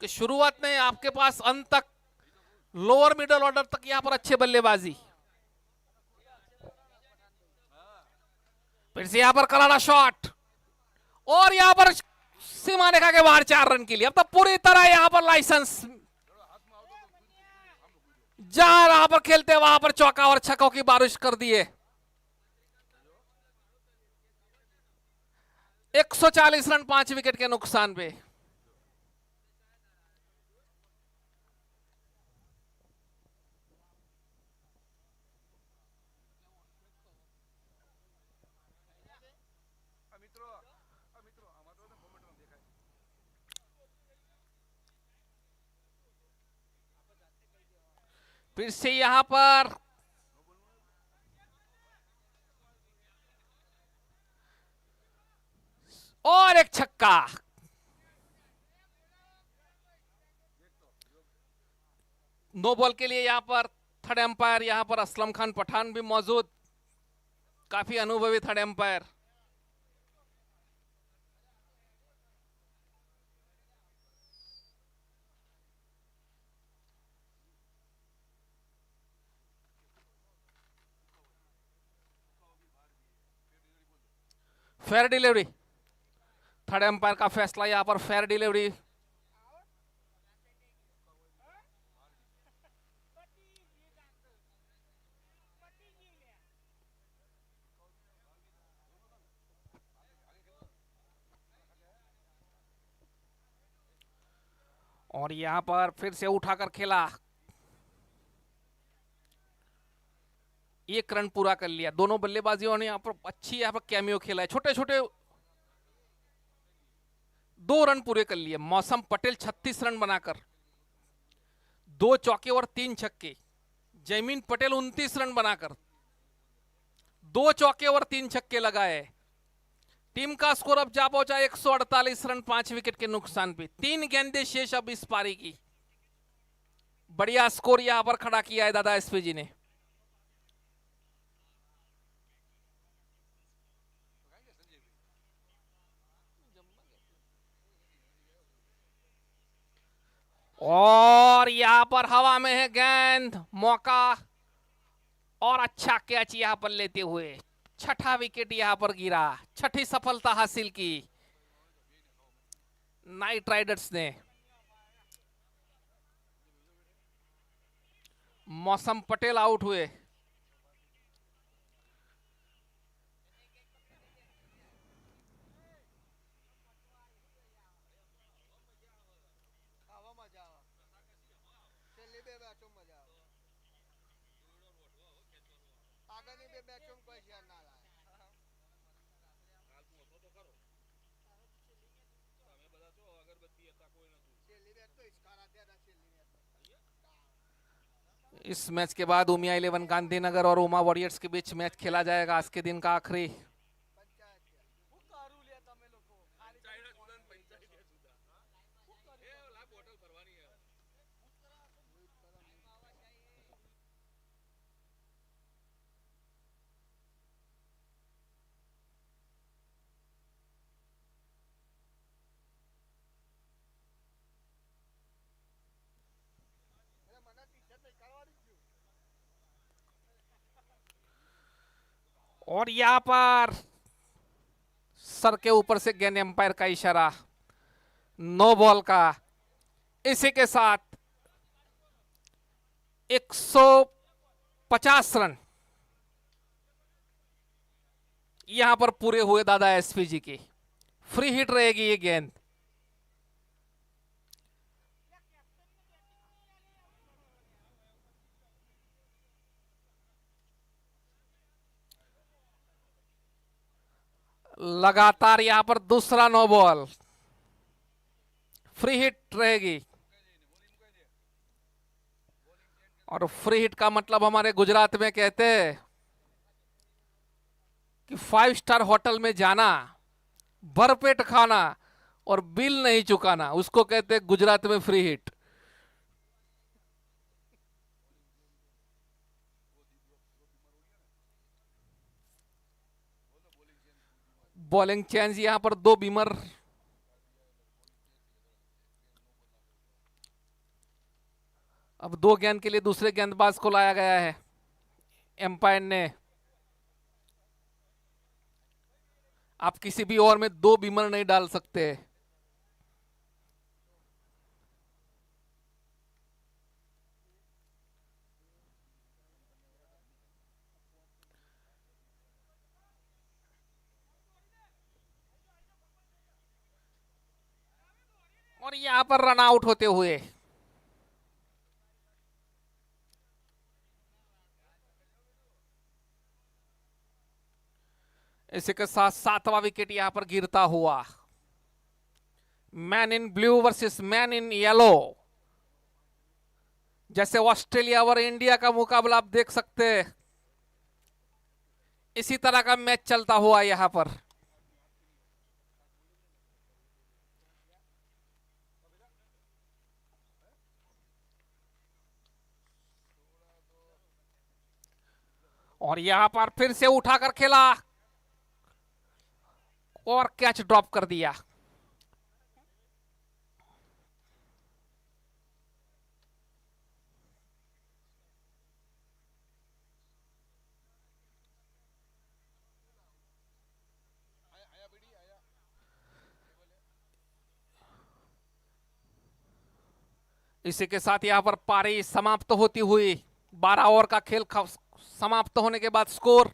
कि शुरुआत में आपके पास अंत तक लोअर मिडिल ऑर्डर तक यहां पर अच्छे बल्लेबाजी। फिर से यहां पर करारा शॉट और यहां पर सीमा रेखा के बाहर 4 रन के लिए। अब तो पूरी तरह यहां पर लाइसेंस, जहां पर खेलते वहां पर चौका और छक्कों की बारिश कर दी है। 140 रन 5 विकेट के नुकसान पे। फिर से यहां पर और एक छक्का। नो बॉल के लिए यहां पर थर्ड एम्पायर यहां पर असलम खान पठान भी मौजूद, काफी अनुभवी third umpire. Fair delivery, third umpire का फैसला यहां पर फेयर डिलीवरी। और यहां पर फिर से उठाकर खेला, 1 रन पूरा कर लिया। दोनों बल्लेबाजियों ने यहां पर अच्छी यहां पर कैमियो खेला है, छोटे छोटे 2 रन पूरे कर लिए। मौसम पटेल 36 रन बनाकर 2 चौके और 3 छक्के। जयमीन पटेल 29 रन बनाकर 2 चौके और 3 छक्के लगाए। टीम का स्कोर अब जा पहुंचा 148 रन 5 विकेट के नुकसान पे। 3 गेंदें शेष अब इस पारी की। बढ़िया स्कोर यहां पर खड़ा किया है दादा एसपीजी ने। और यहां पर हवा में है गेंद, मौका और अच्छा कैच यहां पर लेते हुए 6ठा विकेट यहां पर गिरा। 6ठी सफलता हासिल की नाइट राइडर्स ने। मौसम पटेल आउट हुए। इस मैच के बाद उमिया 11 गांधीनगर और उमा वॉरियर्स के बीच मैच खेला जाएगा आज के दिन का आखिरी। और यहां पर सर के ऊपर से गेंद, एम्पायर का इशारा, नो बॉल का। इसी के साथ 150 रन यहां पर पूरे हुए दादा एसपीजी की। फ्री हिट रहेगी ये गेंद। लगातार यहां पर दूसरा नो बॉल, फ्री हिट रहेगी। और फ्री हिट का मतलब हमारे गुजरात में कहते हैं कि 5 स्टार होटल में जाना, भरपेट खाना और बिल नहीं चुकाना, उसको कहते हैं गुजरात में फ्री हिट। बॉलिंग चेंज यहां पर, 2 बीमर। अब 2 गेंद के लिए दूसरे गेंदबाज को लाया गया है एम्पायर ने। आप किसी भी ओवर में 2 बीमर नहीं डाल सकते। और यहां पर रन आउट होते हुए इसी के साथ 7वां विकेट यहां पर गिरता हुआ। Man in blue versus man in yellow. जैसे ऑस्ट्रेलिया और इंडिया का मुकाबला आप देख सकते हैं, इसी तरह का मैच चलता हुआ यहां पर। और यहां पर फिर से उठाकर खेला और कैच ड्रॉप कर दिया। इसी के साथ यहां पर पारी समाप्त होती हुई। 12 ओवर का खेल समाप्त होने के बाद स्कोर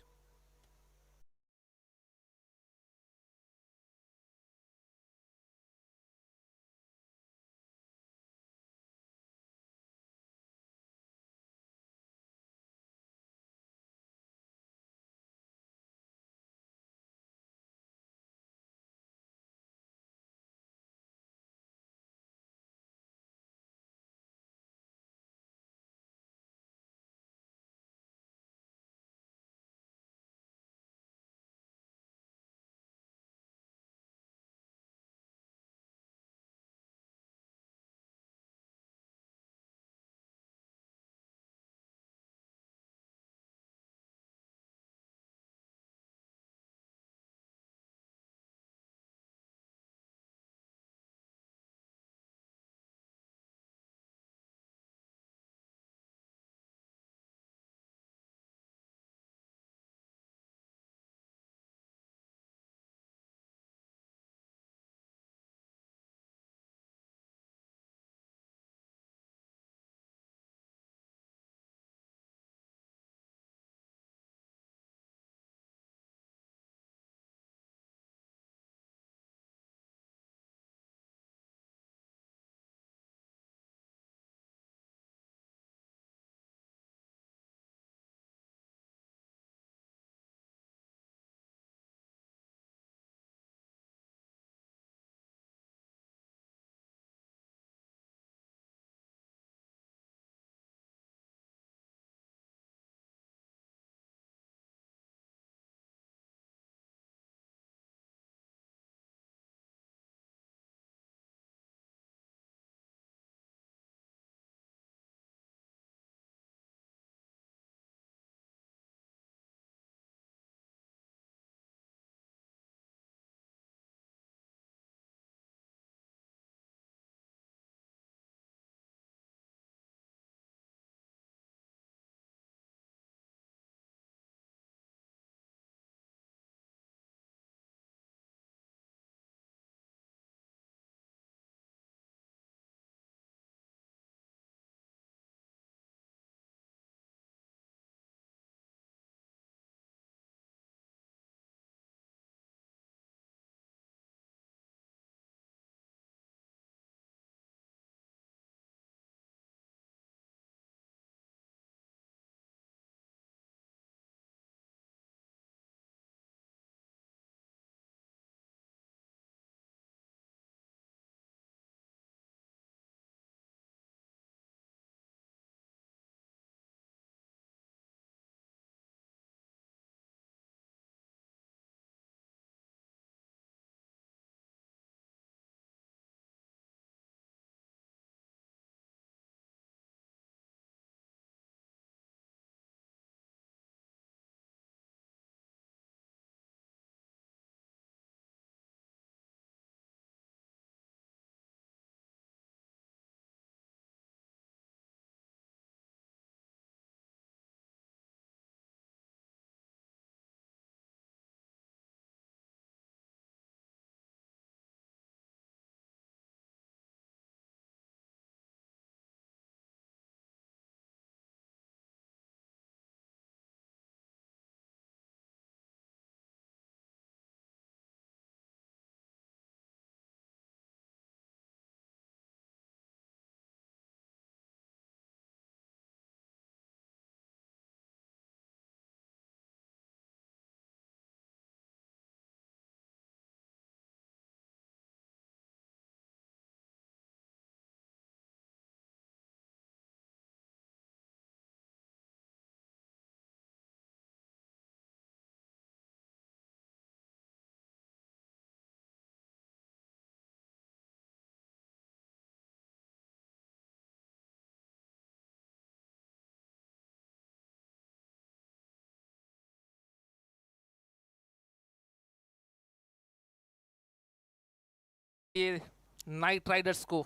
ये नाइट राइडर्स को।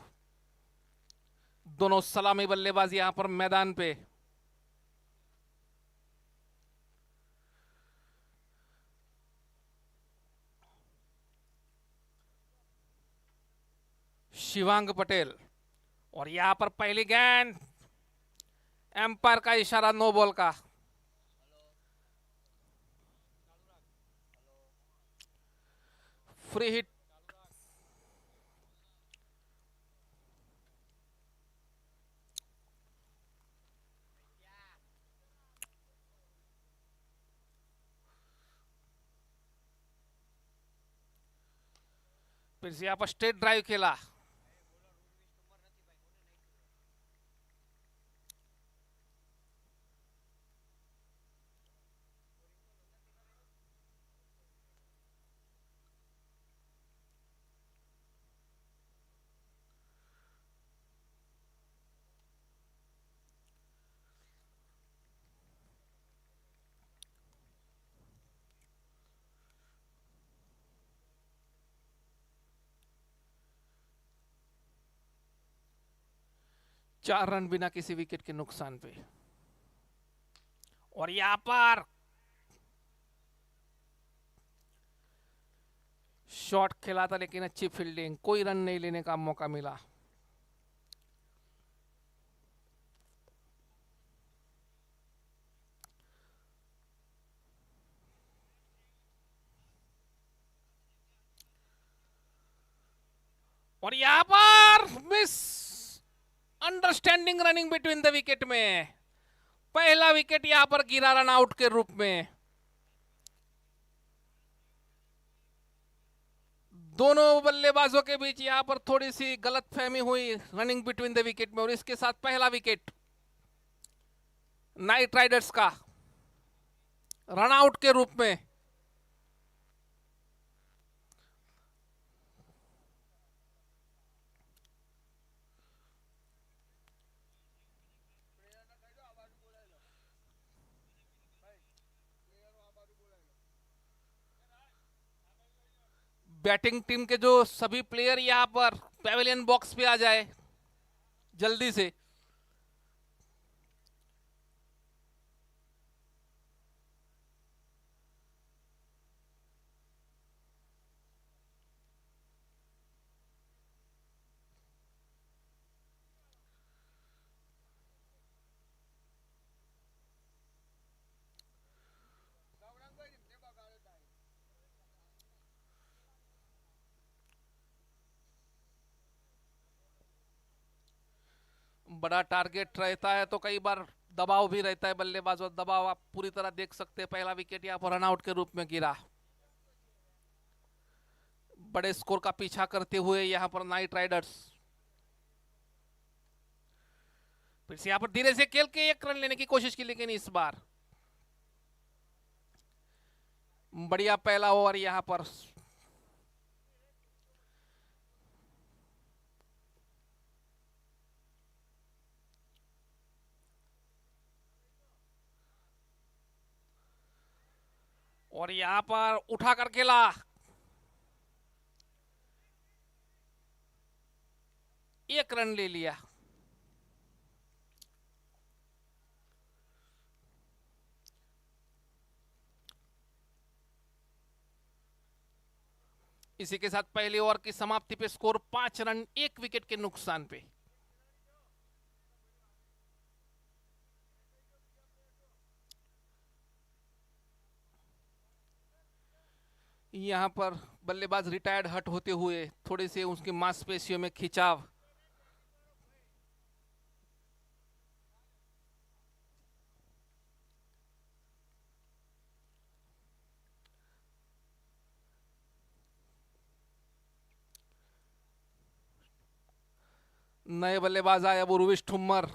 दोनों सलामी बल्लेबाज यहां पर मैदान पे। शिवांग पटेल, और यहां पर पहली गेंद, एम्पायर का इशारा नो बॉल का। Free hit. फिर से यहां पर स्ट्रेट ड्राइव खेला। चार रन बिना किसी विकेट के नुकसान पे। और यहां पर शॉट खेला था लेकिन अच्छी फील्डिंग, कोई रन नहीं लेने का मौका मिला। और यहां पर miss understanding running between the wicket में। पहला विकेट यहां पर गिरा रन आउट के रूप में। दोनों बल्लेबाजों के बीच यहां पर थोड़ी सी गलतफहमी हुई रनिंग बिटवीन द विकेट में, और इसके साथ पहला विकेट नाइट राइडर्स का रन आउट के रूप में। बैटिंग टीम के जो सभी प्लेयर यहां पर पेविलियन बॉक्स पे आ जाए जल्दी से। बड़ा टारगेट रहता है तो कई बार दबाव भी रहता है बल्लेबाज, और दबाव आप पूरी तरह देख सकते हैं। पहला विकेट यहां पर रनआउट के रूप में गिरा। बड़े स्कोर का पीछा करते हुए यहां पर नाइट राइडर्स। फिर से यहां पर धीरे से खेल के एक रन लेने की कोशिश की, लेकिन इस बार बढ़िया पहला ओवर यहां पर। और यहां पर उठाकर खेला। एक रन ले लिया। इसी के साथ पहले ओवर की समाप्ति पे स्कोर 5 रन 1 विकेट के नुकसान पे। यहां पर बल्लेबाज रिटायर्ड हट होते हुए थोड़े से उसकी मांसपेशियों में खिंचाव। नए बल्लेबाज आए अब उर्विश ठुम्मर।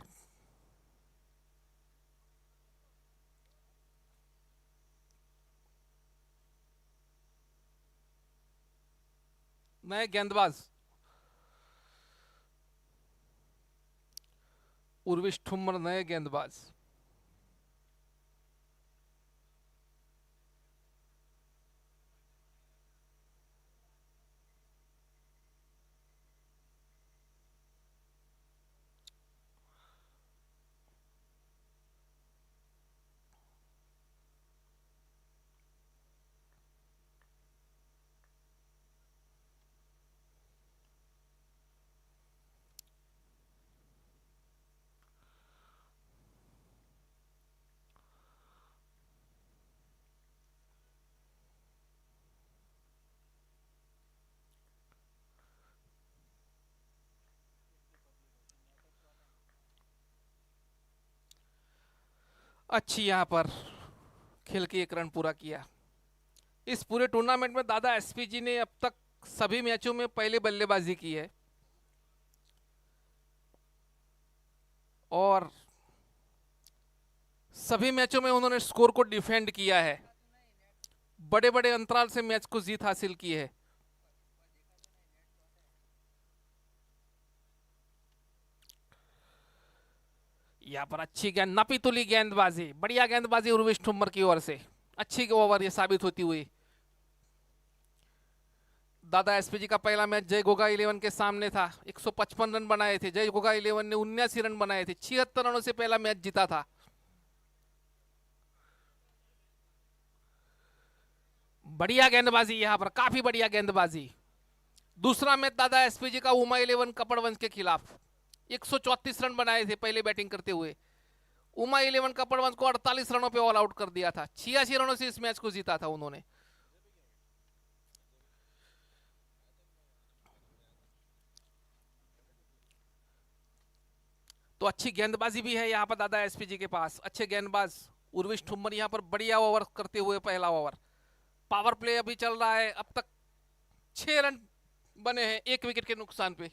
नए गेंदबाज उर्विश ठुम्मर, नए गेंदबाज। अच्छी यहाँ पर खेल के एक रन पूरा किया। इस पूरे टूर्नामेंट में दादा एसपीजी ने अब तक सभी मैचों में पहले बल्लेबाजी की है और सभी मैचों में उन्होंने स्कोर को डिफेंड किया है, बड़े बड़े अंतराल से मैच को जीत हासिल की है। यहाँ पर अच्छी गेंद, नापीतुली गेंदबाजी, बढ़िया गेंदबाजी उर्विश ठुम्मर की ओर से, अच्छी ओवर ये साबित होती हुई। दादा एसपीजी का पहला मैच जय गोगा 11 के सामने था, 155 रन बनाए थे। जय गोगा 11 ने 79 रन बनाए थे, 76 रनों से पहला मैच जीता था। बढ़िया गेंदबाजी यहाँ पर, काफी बढ़िया गेंदबाजी। दूसरा मैच दादा एसपीजी का उमा 11 कपड़वंश के खिलाफ, 134 रन बनाए थे पहले बैटिंग करते हुए। उमा 11 कपड़वंश को 48 रनों पे ऑल आउट कर दिया था, 86 रनों से इस मैच को जीता था उन्होंने। तो अच्छी गेंदबाजी भी है यहाँ पर दादा एसपीजी के पास। अच्छे गेंदबाज उर्विश ठुम्मर यहाँ पर बढ़िया ओवर करते हुए पहला ओवर। पावर प्ले अभी चल रहा है, अब तक 6 रन बने हैं 1 विकेट के नुकसान पे।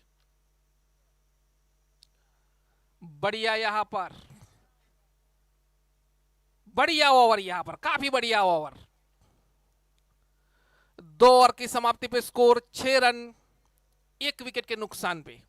बढ़िया यहाँ पर, बढ़िया ओवर यहाँ पर, काफी बढ़िया ओवर। 2 ओवर की समाप्ति पे स्कोर 6 रन 1 विकेट के नुकसान पे।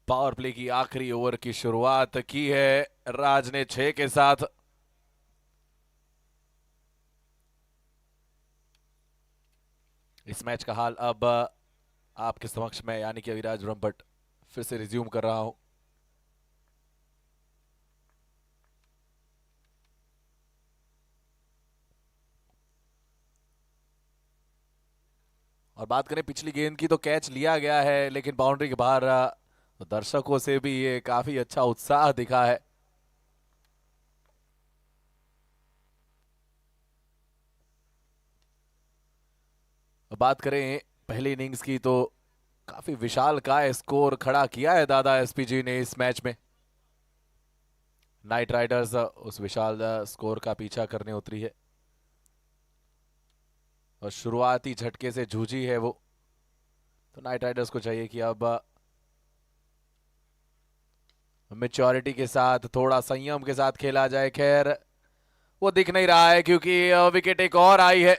पावर प्ले की आखिरी ओवर की शुरुआत की है राज ने 6 के साथ। इस मैच का हाल अब आपके समक्ष में, यानी कि अविराज ब्रह्मभट्ट फिर से रिज्यूम कर रहा हूं। और बात करें पिछली गेंद की तो कैच लिया गया है, लेकिन बाउंड्री के बाहर तो दर्शकों से भी ये काफी अच्छा उत्साह दिखा है। बात करें पहली इनिंग्स की तो काफी विशाल काय स्कोर खड़ा किया है दादा एसपीजी ने इस मैच में। नाइट राइडर्स उस विशाल स्कोर का पीछा करने उतरी है और शुरुआती झटके से जूझी है वो। तो नाइट राइडर्स को चाहिए कि अब मैच्योरिटी के साथ, थोड़ा संयम के साथ खेला जाए। खैर वो दिख नहीं रहा है क्योंकि विकेट एक और आई है,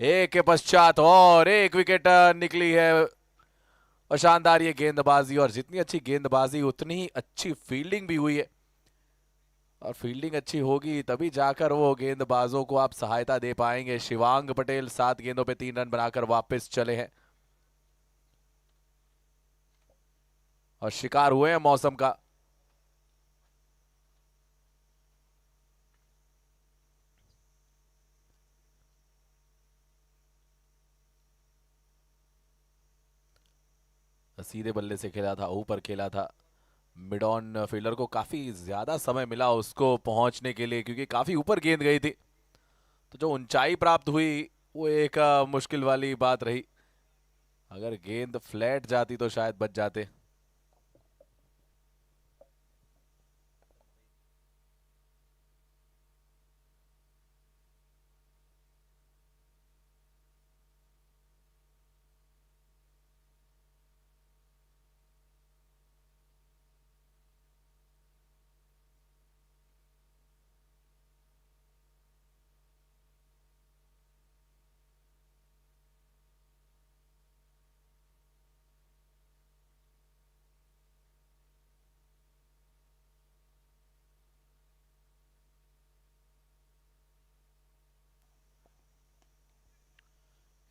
एक के पश्चात और एक विकेट निकली है। और शानदार ये गेंदबाजी, और जितनी अच्छी गेंदबाजी उतनी ही अच्छी फील्डिंग भी हुई है। और फील्डिंग अच्छी होगी तभी जाकर वो गेंदबाजों को आप सहायता दे पाएंगे। शिवांग पटेल 7 गेंदों पे 3 रन बनाकर वापस चले हैं और शिकार हुए हैं मौसम का। सीधे बल्ले से खेला था, ऊपर खेला था। मिड ऑन फील्डर को काफी ज्यादा समय मिला उसको पहुंचने के लिए, क्योंकि काफी ऊपर गेंद गई थी। तो जो ऊंचाई प्राप्त हुई वो एक मुश्किल वाली बात रही। अगर गेंद फ्लैट जाती तो शायद बच जाते।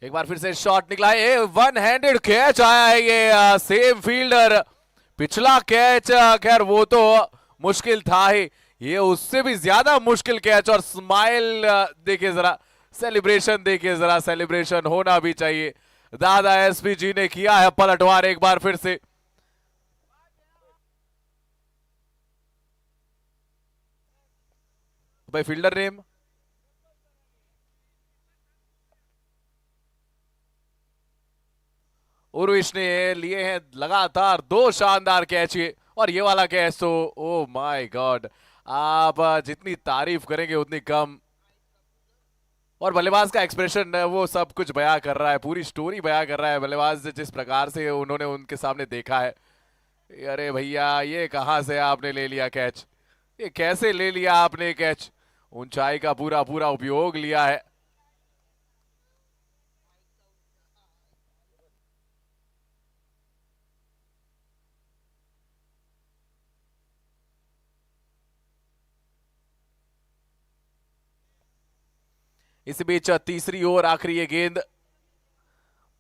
एक बार फिर से शॉट निकला है, वन हैंडेड कैच आया है ये सेम फील्डर। पिछला कैच खैर वो तो मुश्किल था ही, ये उससे भी ज्यादा मुश्किल कैच। और स्माइल देखिए जरा, सेलिब्रेशन देखिए जरा, सेलिब्रेशन होना भी चाहिए। दादा एसपीजी ने किया है पलटवार एक बार फिर से। भाई फील्डर नेम उर्विश ने लिए हैं लगातार 2 शानदार कैच ये, और ये वाला कैच तो ओ माय गॉड, आप जितनी तारीफ करेंगे उतनी कम। और बल्लेबाज का एक्सप्रेशन वो सब कुछ बयां कर रहा है, पूरी स्टोरी बयां कर रहा है बल्लेबाज जिस प्रकार से उन्होंने उनके सामने देखा है। अरे भैया ये कहां से आपने ले लिया कैच, ये कैसे ले लिया आपने कैच, ऊंचाई का पूरा पूरा उपयोग लिया है। इस बीच तीसरी ओवर आखिरी ये गेंद,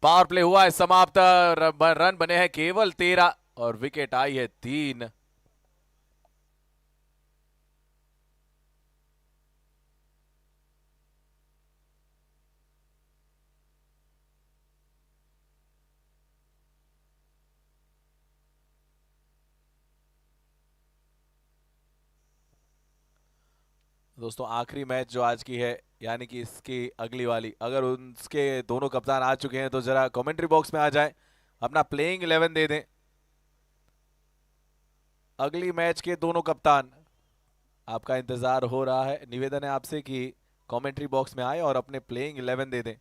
पावर प्ले हुआ है समाप्त, रन बने हैं केवल 13 और विकेट आई है 3। दोस्तों आखिरी मैच जो आज की है, यानी कि इसकी अगली वाली, अगर उसके दोनों कप्तान आ चुके हैं तो जरा कमेंट्री बॉक्स में आ जाएं, अपना प्लेइंग 11 दे दें। अगली मैच के दोनों कप्तान, आपका इंतजार हो रहा है, निवेदन है आपसे कि कमेंट्री बॉक्स में आए और अपने प्लेइंग 11 दे दें।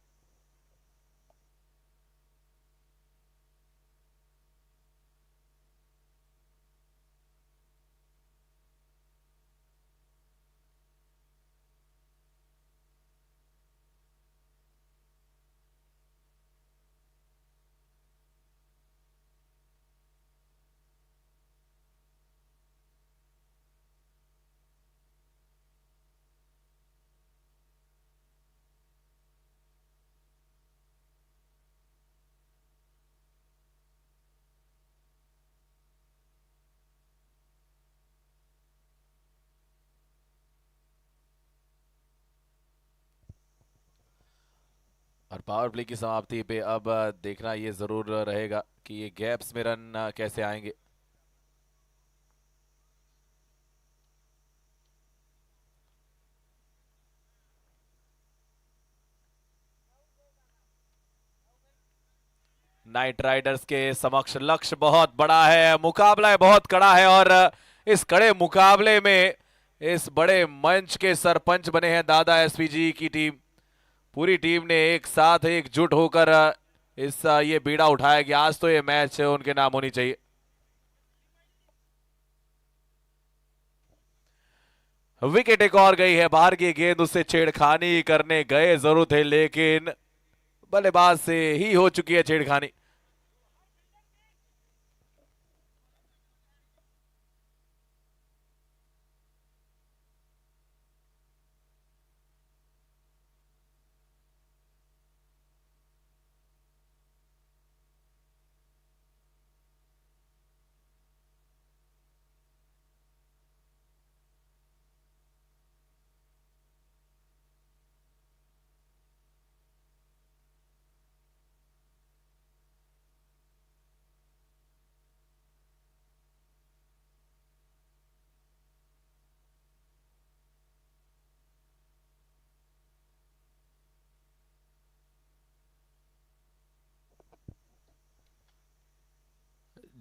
और पावर प्ले की समाप्ति पे अब देखना ये जरूर रहेगा कि ये गैप्स में रन कैसे आएंगे। नाइट राइडर्स के समक्ष लक्ष्य बहुत बड़ा है, मुकाबला बहुत कड़ा है, और इस कड़े मुकाबले में इस बड़े मंच के सरपंच बने हैं दादा एसपीजी की टीम। पूरी टीम ने एक साथ एकजुट होकर इस ये बीड़ा उठाया कि आज तो ये मैच उनके नाम होनी चाहिए। विकेट एक और गई है, बाहर की गेंद, उससे छेड़खानी करने गए जरूर थे लेकिन बल्लेबाज से ही हो चुकी है छेड़खानी।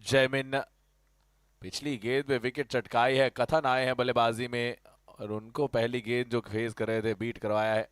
जयमिन पिछली गेंद में विकेट चटकाई है, कथन आए हैं बल्लेबाजी में और उनको पहली गेंद जो फेस कर रहे थे बीट करवाया है।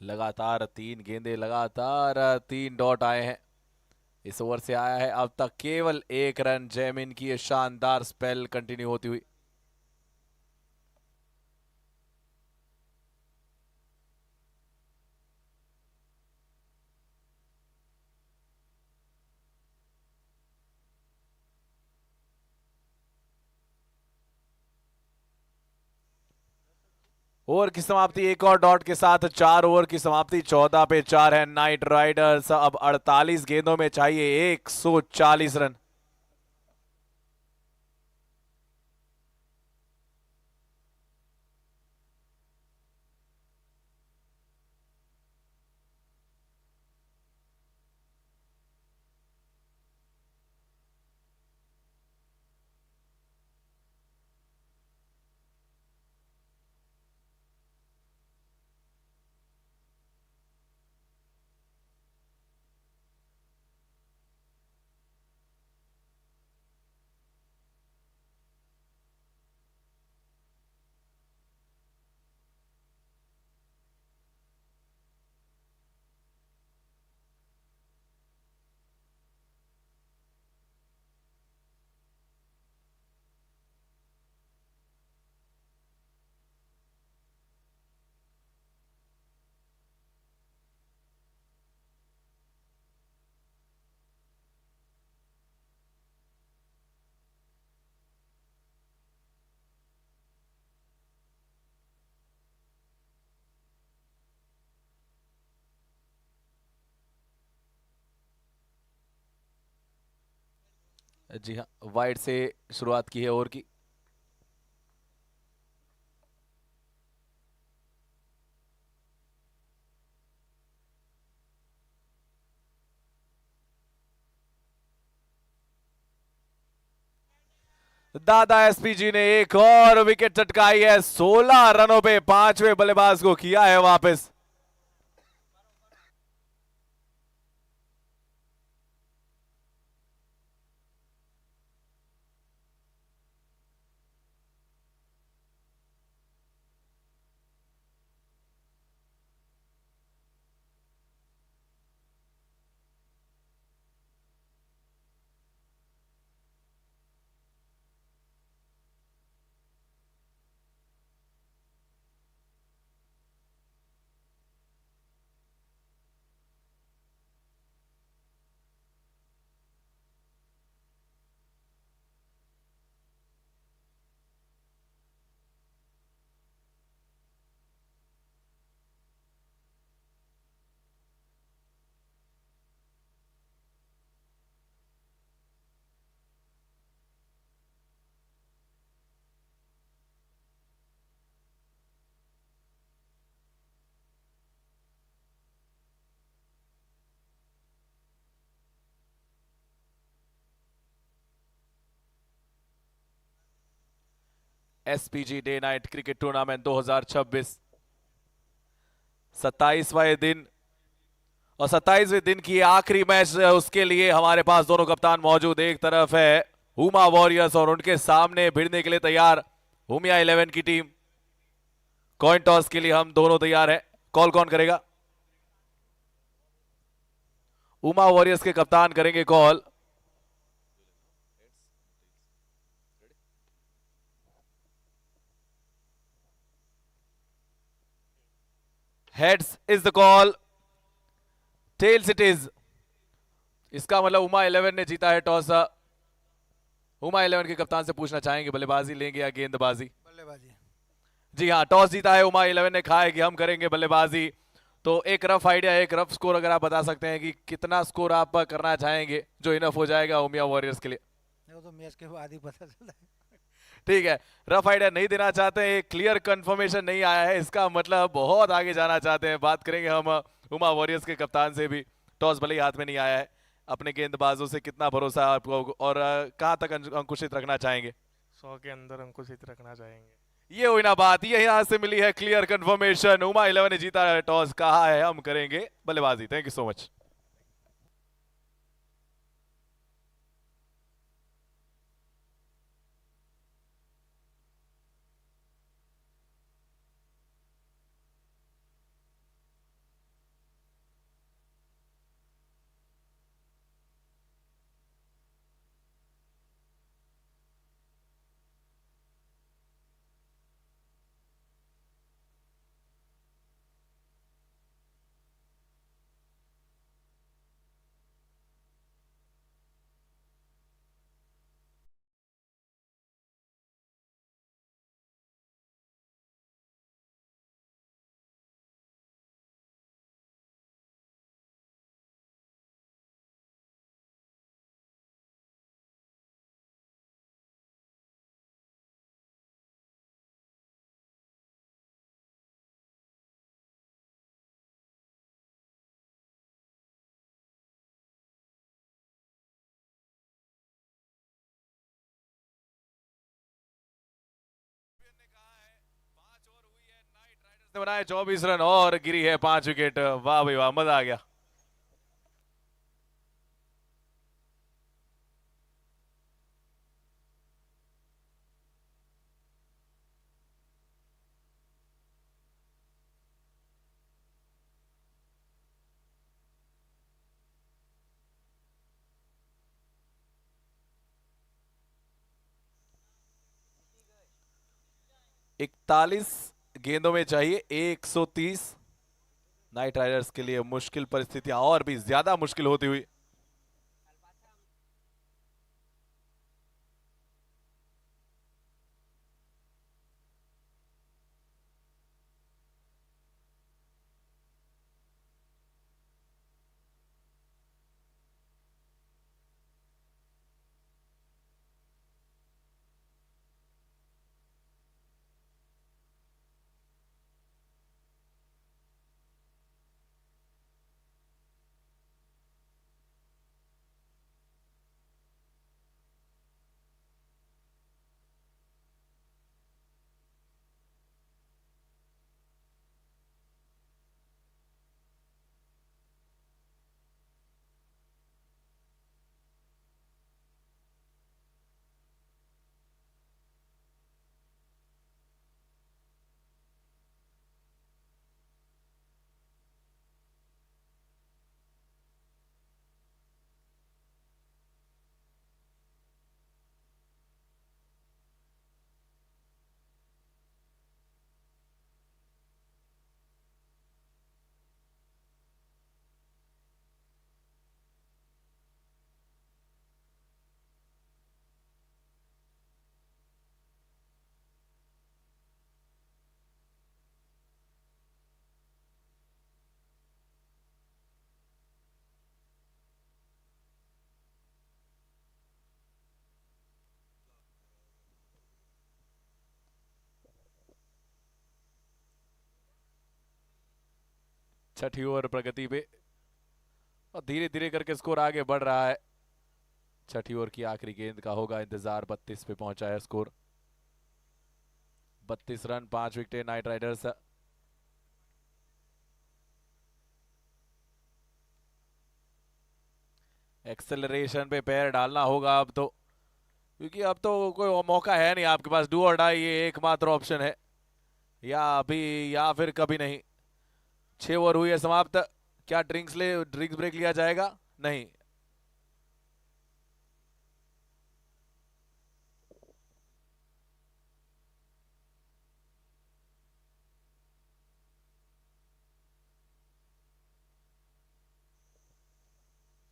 लगातार 3 गेंदे, लगातार 3 डॉट आए हैं। इस ओवर से आया है अब तक केवल 1 रन। जैमिन की ये शानदार स्पेल कंटिन्यू होती हुई। ओवर की समाप्ति एक और डॉट के साथ। 4 ओवर की समाप्ति, 14 पे 4 है नाइट राइडर्स। अब 48 गेंदों में चाहिए 140 रन। जी हाँ, वाइड से शुरुआत की है ओवर की। दादा एसपीजी ने एक और विकेट चटकाई है। 16 रनों पे 5वें बल्लेबाज को किया है वापस। SPG day night cricket tournament 2026 27वां दिन और 27वें दिन की आखिरी मैच। उसके लिए हमारे पास दोनों कप्तान मौजूद। एक तरफ है हुमा वॉरियर्स और उनके सामने भिड़ने के लिए तैयार हुमिया 11 की टीम। कॉइन टॉस के लिए हम दोनों तैयार हैं। कॉल कौन करेगा? हुमा वॉरियर्स के कप्तान करेंगे call. Heads is the call, tails it is. इसका मतलब उमा 11 ने जीता है टॉस। उमा 11 के कप्तान से पूछना चाहेंगे बल्लेबाजी लेंगे या गेंदबाजी? बल्लेबाजी। जी हाँ, टॉस जीता है उमा 11 ने, कहा है कि हम करेंगे बल्लेबाजी। तो एक रफ आइडिया, एक रफ स्कोर अगर आप बता सकते हैं कि कितना स्कोर आप करना चाहेंगे जो इनफ हो जाएगा उमिया वॉरियर्स के लिए। वो तो मैच के बाद ही पता चलता है। ठीक है, रफ आइडिया नहीं देना चाहते हैं, क्लियर कंफर्मेशन नहीं आया है, इसका मतलब बहुत आगे जाना चाहते हैं। बात करेंगे हम उमा वॉरियर्स के कप्तान से भी। टॉस भले ही हाथ में नहीं आया है, अपने गेंदबाजों से कितना भरोसा है आपको और कहां तक अंकुशित रखना चाहेंगे? 100 के अंदर अंकुशित रखना चाहेंगे। ये हुई ना बात, ये यहां से मिली है क्लियर कंफर्मेशन। उमा 11 ने जीता है टॉस, कहा है हम करेंगे बल्लेबाजी। Thank you so much. ने बनाए 24 रन और गिरी है 5 विकेट। वाह भाई वाह, मजा आ गया। इकतालीस गेंदों में चाहिए 130। नाइट राइडर्स के लिए मुश्किल परिस्थितियां और भी ज्यादा मुश्किल होती हुई। छठी ओवर प्रगति पे और धीरे धीरे करके स्कोर आगे बढ़ रहा है। छठी ओवर की आखिरी गेंद का होगा इंतजार। 32 पे पहुंचा है score. 32 run 5 wicket night Riders. Acceleration पे पैर डालना होगा अब तो, क्योंकि अब तो कोई मौका है नहीं आपके पास। डू और डाई ये एकमात्र ऑप्शन है, या अभी या फिर कभी नहीं। 6 ओवर हुई है समाप्त। क्या ड्रिंक्स ब्रेक लिया जाएगा? नहीं।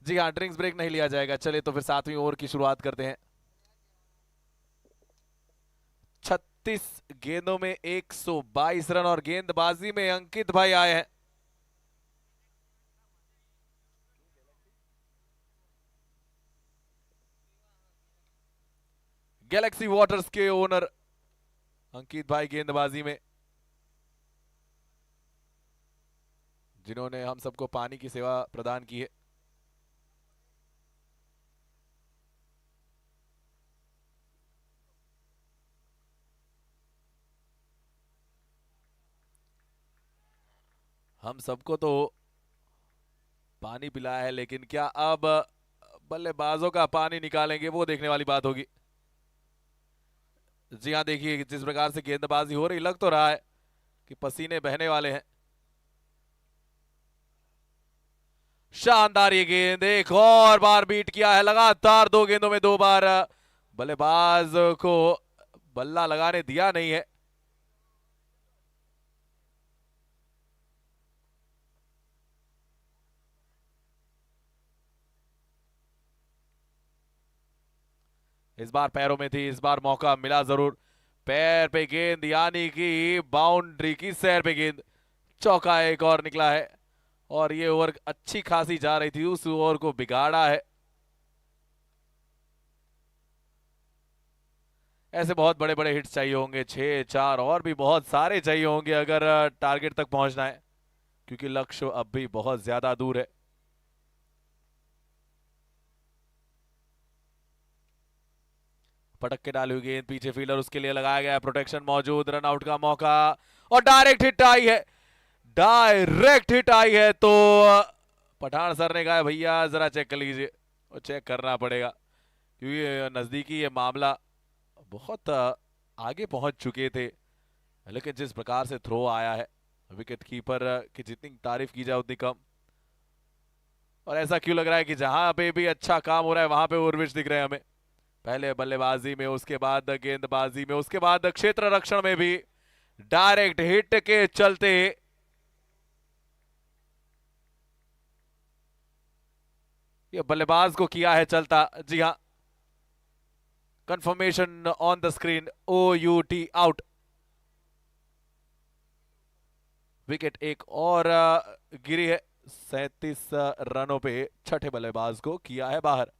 जी हाँ, ड्रिंक्स ब्रेक नहीं लिया जाएगा। चलिए तो फिर 7वीं ओवर की शुरुआत करते हैं। 36 गेंदों में 122 रन और गेंदबाजी में अंकित भाई आए हैं। गैलेक्सी वाटर्स के ओनर अंकित भाई गेंदबाजी में, जिन्होंने हम सबको पानी की सेवा प्रदान की है। हम सबको तो पानी पिलाया है, लेकिन क्या अब बल्लेबाजों का पानी निकालेंगे, वो देखने वाली बात होगी। जी हाँ, देखिए जिस प्रकार से गेंदबाजी हो रही, लग तो रहा है कि पसीने बहने वाले हैं। शानदार ये गेंद, एक और बार बीट किया है। लगातार 2 गेंदों में 2 बार बल्लेबाज को बल्ला लगाने दिया नहीं है। इस बार पैरों में थी, इस बार मौका मिला जरूर। पैर पे गेंद, यानी कि बाउंड्री की सैर पे गेंद। चौका एक और निकला है और ये ओवर अच्छी खासी जा रही थी, उस ओवर को बिगाड़ा है। ऐसे बहुत बड़े बड़े हिट्स चाहिए होंगे, 6 4 और भी बहुत सारे चाहिए होंगे अगर टारगेट तक पहुंचना है, क्योंकि लक्ष्य अब भी बहुत ज्यादा दूर है। पटक के डाली हुई गेंद, पीछे फील्डर उसके लिए लगाया गया है, प्रोटेक्शन मौजूद, रन आउट का मौका और डायरेक्ट हिट आई है, डायरेक्ट हिट आई है। तो पठान सर ने कहा भैया जरा चेक कर लीजिए, और चेक करना पड़ेगा क्योंकि नजदीकी ये मामला बहुत आगे पहुंच चुके थे, लेकिन जिस प्रकार से थ्रो आया है विकेट कीपर की जितनी तारीफ की जाए उतनी कम। और ऐसा क्यों लग रहा है कि जहां पे भी अच्छा काम हो रहा है वहां पे उर्विश दिख रहे हैं हमें, पहले बल्लेबाजी में, उसके बाद गेंदबाजी में, उसके बाद क्षेत्र रक्षण में भी डायरेक्ट हिट के चलते ये बल्लेबाज को किया है चलता। जी हां, confirmation on the screen, OUT out. Wicket एक और गिरी है, 37 रनों पे छठे बल्लेबाज को किया है बाहर।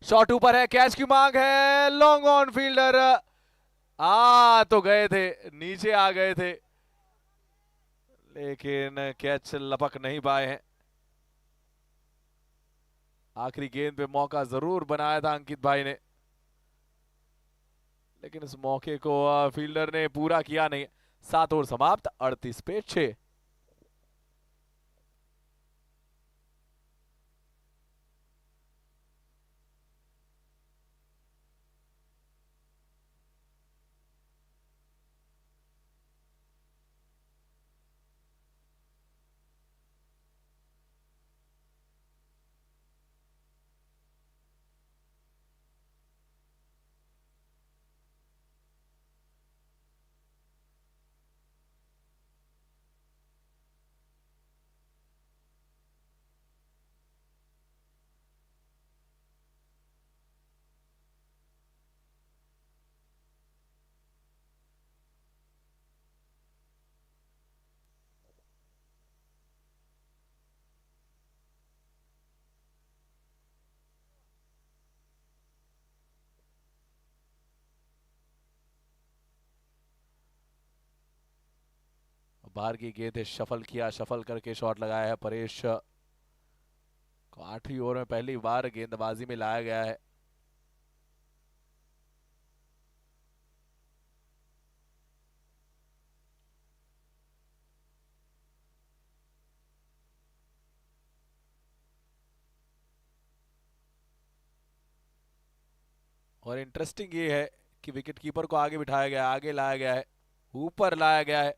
शॉट ऊपर है, कैच की मांग है, लॉन्ग ऑन, फील्डर आ तो गए थे, नीचे आ गए थे, लेकिन कैच लपक नहीं पाए हैं। आखिरी गेंद पे मौका जरूर बनाया था अंकित भाई ने, लेकिन इस मौके को फील्डर ने पूरा किया नहीं। 7 ओवर समाप्त, 38 पे 6। बाहर की गेंद है, शफल किया, शफल करके शॉट लगाया है परेश को। 8वीं ओवर में पहली बार गेंदबाजी में लाया गया है। और इंटरेस्टिंग ये है कि विकेट कीपर को आगे बिठाया गया है, आगे लाया गया है, ऊपर लाया गया है।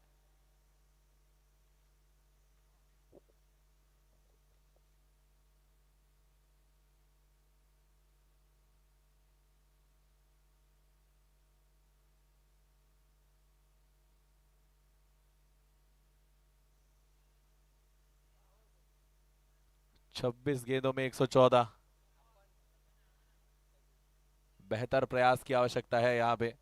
छब्बीस गेंदों में 114, बेहतर प्रयास की आवश्यकता है यहां पे।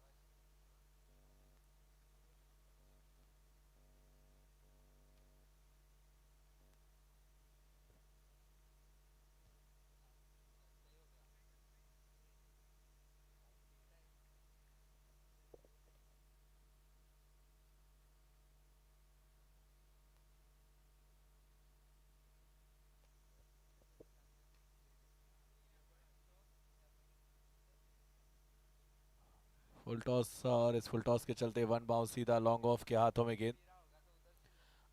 फुल टॉस, और इस फुल टॉस के चलते वन बाउंस सीधा लॉन्ग ऑफ के हाथों में गेंद।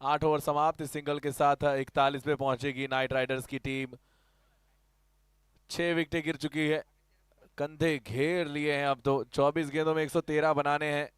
8 ओवर समाप्त, इस सिंगल के साथ 41 पे पहुंचेगी नाइट राइडर्स की टीम। 6 विकेटें गिर चुकी है, कंधे घेर लिए हैं अब तो। 24 गेंदों में 113 बनाने हैं।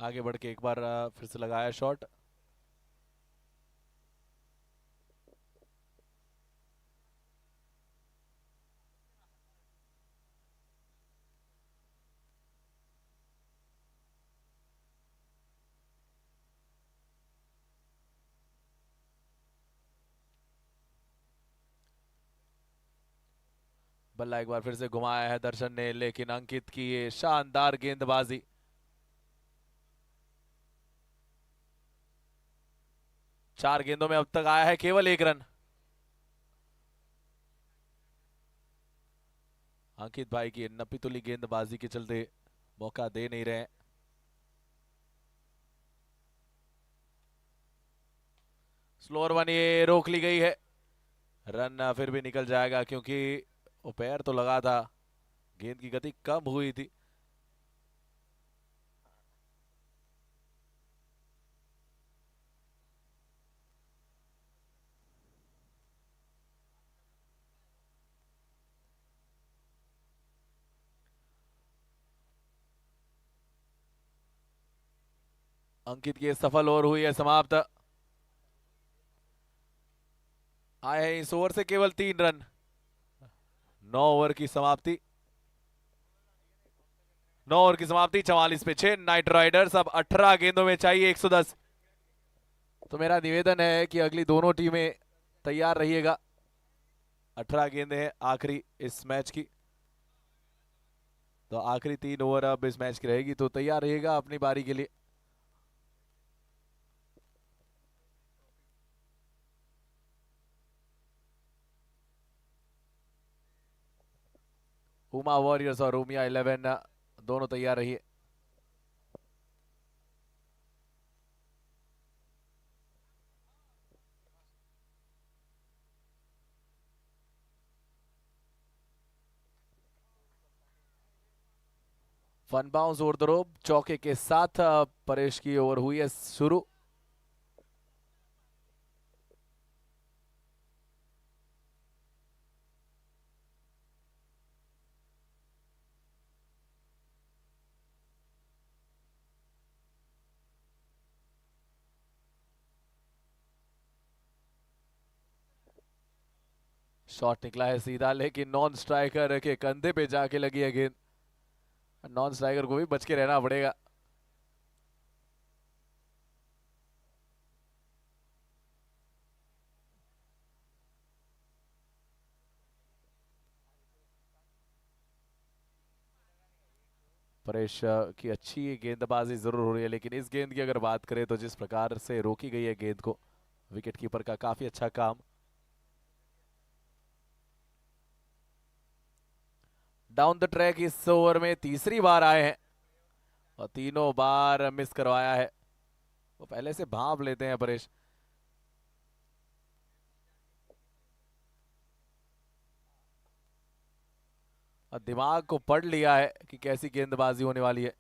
आगे बढ़ के एक बार फिर से लगाया शॉट। बल्ला एक बार फिर से घुमाया है दर्शन ने, लेकिन अंकित की ये शानदार गेंदबाजी। चार गेंदों में अब तक आया है केवल 1 रन। अंकित भाई की नपी तुली गेंदबाजी के चलते मौका दे नहीं रहे। स्लोअर वन ये रोक ली गई है। रन फिर भी निकल जाएगा क्योंकि वो पैर तो लगा था, गेंद की गति कम हुई थी। अंकित की सफल ओवर हुई है समाप्त। आए हैं इस ओवर से केवल 3 रन। 9 ओवर की समाप्ति। 9 ओवर की समाप्ति 44 पे 6। नाइट राइडर्स अब 18 गेंदों में चाहिए 110। तो मेरा निवेदन है कि अगली दोनों टीमें तैयार रहिएगा। 18 गेंदें हैं आखिरी इस मैच की, तो आखिरी 3 ओवर अब इस मैच की रहेगी, तो तैयार रहिएगा अपनी बारी के लिए। उमा वॉरियर्स और उमिया 11 दोनों तैयार रहिए। फन बाउंस ओवर द रोप चौके के साथ परेश की ओवर हुई है शुरू। शॉट निकला है सीधा, लेकिन नॉन स्ट्राइकर के कंधे पे जाके लगी है गेंद। नॉन स्ट्राइकर को भी बच के रहना पड़ेगा। परेश की अच्छी गेंदबाजी जरूर हो रही है, लेकिन इस गेंद की अगर बात करें तो जिस प्रकार से रोकी गई है गेंद को, विकेट कीपर का काफी अच्छा काम। डाउन द ट्रैक इस ओवर में तीसरी बार आए हैं और तीनों बार मिस करवाया है। वो पहले से भांप लेते हैं परेश। और दिमाग को पढ़ लिया है कि कैसी गेंदबाजी होने वाली है।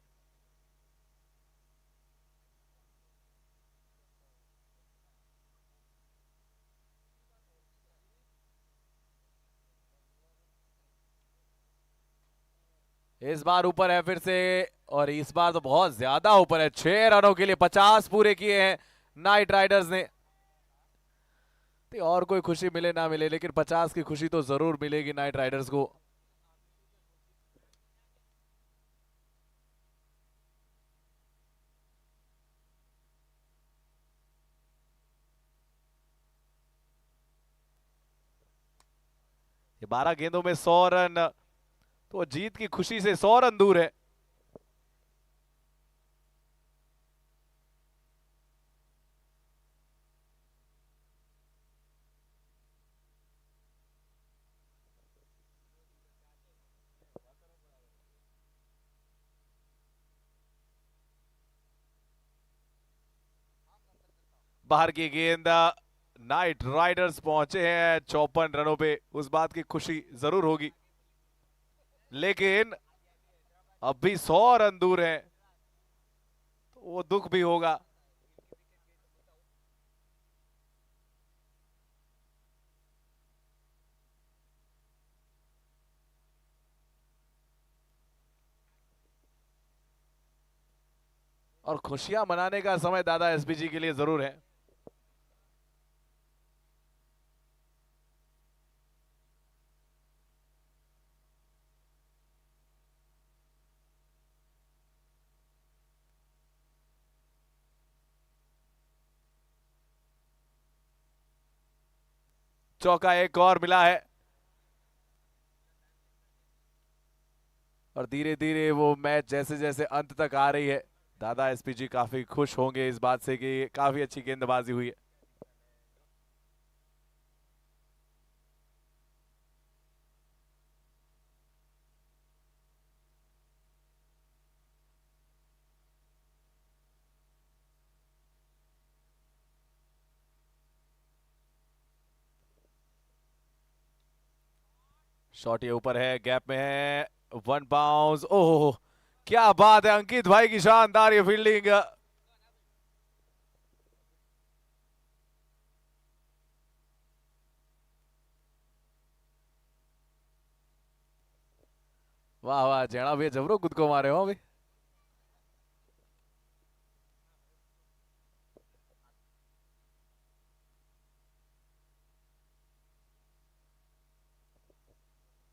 इस बार ऊपर है फिर से, और इस बार तो बहुत ज्यादा ऊपर है। 6 रनों के लिए 50 पूरे किए हैं नाइट राइडर्स ने। तो और कोई खुशी मिले ना मिले, लेकिन 50 की खुशी तो जरूर मिलेगी नाइट राइडर्स को। ये 12 गेंदों में 100 रन, तो जीत की खुशी से 100 रन दूर है। बाहर की गेंद, नाइट राइडर्स पहुंचे हैं 54 रनों पे। उस बात की खुशी जरूर होगी, लेकिन अब भी 100 रन दूर है, तो वो दुख भी होगा। और खुशियां मनाने का समय दादा एसपीजी के लिए जरूर है। चौका एक और मिला है और धीरे धीरे वो मैच जैसे जैसे अंत तक आ रही है, दादा एसपीजी काफी खुश होंगे इस बात से कि काफी अच्छी गेंदबाजी हुई है। शॉट ये ऊपर है, गैप में है, 1 बाउंस। ओह क्या बात है, अंकित भाई की शानदार ये फील्डिंग। वाह वाह जैना भैया जबरो खुद को मारे हो अभी।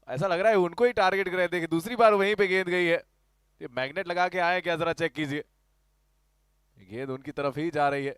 ऐसा लग रहा है उनको ही टारगेट कर रहे थे कि दूसरी बार वहीं पे गेंद गई है। ये मैग्नेट लगा के आए क्या, जरा चेक कीजिए, गेंद उनकी तरफ ही जा रही है।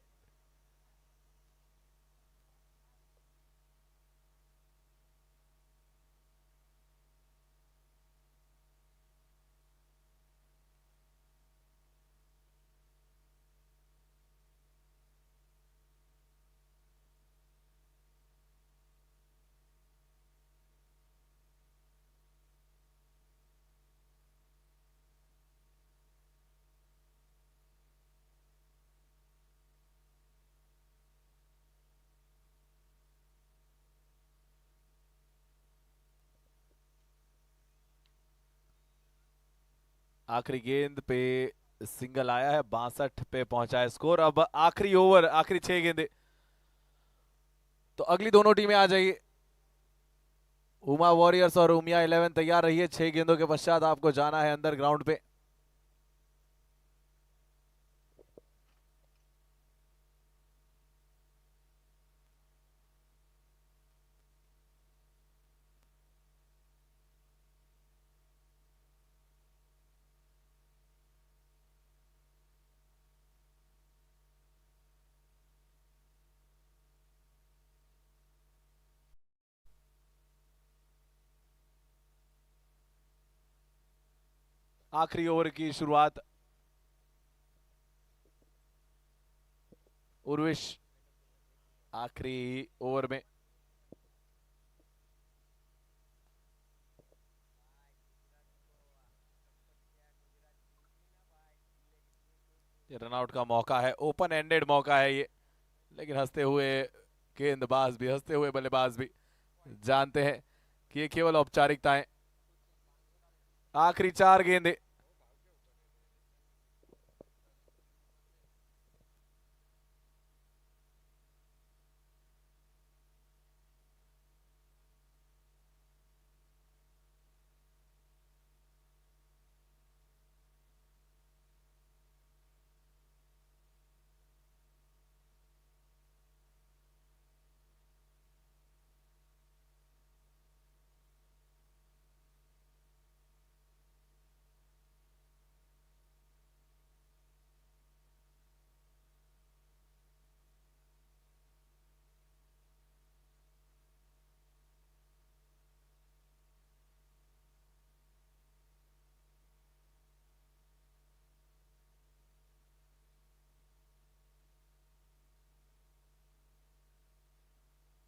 आखिरी गेंद पे सिंगल आया है, 62 पे पहुंचा है स्कोर। अब आखिरी ओवर, आखिरी 6 गेंदे, तो अगली दोनों टीमें आ जाइए। उमा वॉरियर्स और उमिया 11 तैयार रहिए। 6 गेंदों के पश्चात आपको जाना है अंदर ग्राउंड पे। आखिरी ओवर की शुरुआत, उर्विश आखिरी ओवर में। ये रनआउट का मौका है, ओपन एंडेड मौका है ये, लेकिन हंसते हुए गेंदबाज भी, हंसते हुए बल्लेबाज भी जानते हैं कि ये केवल औपचारिकताएं। आखिरी 4 गेंदे।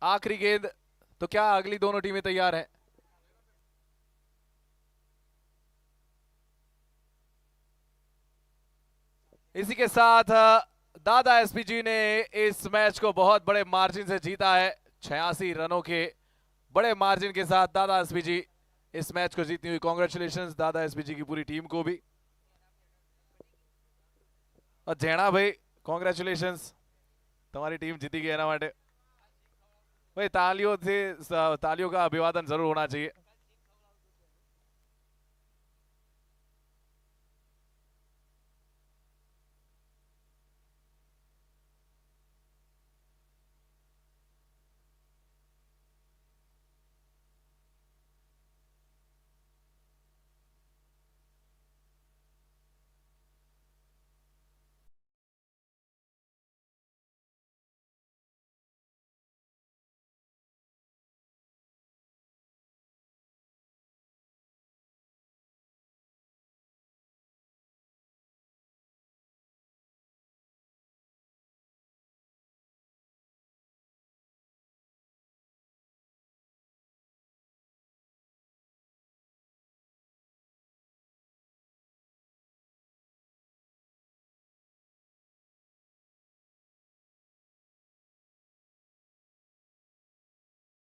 आखिरी गेंद, तो क्या अगली दोनों टीमें तैयार हैं? इसी के साथ दादा एसपीजी ने इस मैच को बहुत बड़े मार्जिन से जीता है। 86 रनों के बड़े मार्जिन के साथ दादा एसपीजी इस मैच को जीतती हुई। कांग्रेचुलेशंस दादा एसपीजी की पूरी टीम को भी। और जैना भाई कांग्रेचुलेशंस, तुम्हारी टीम जीती गई है ना। भाई तालियों से, तालियों का अभिवादन जरूर होना चाहिए।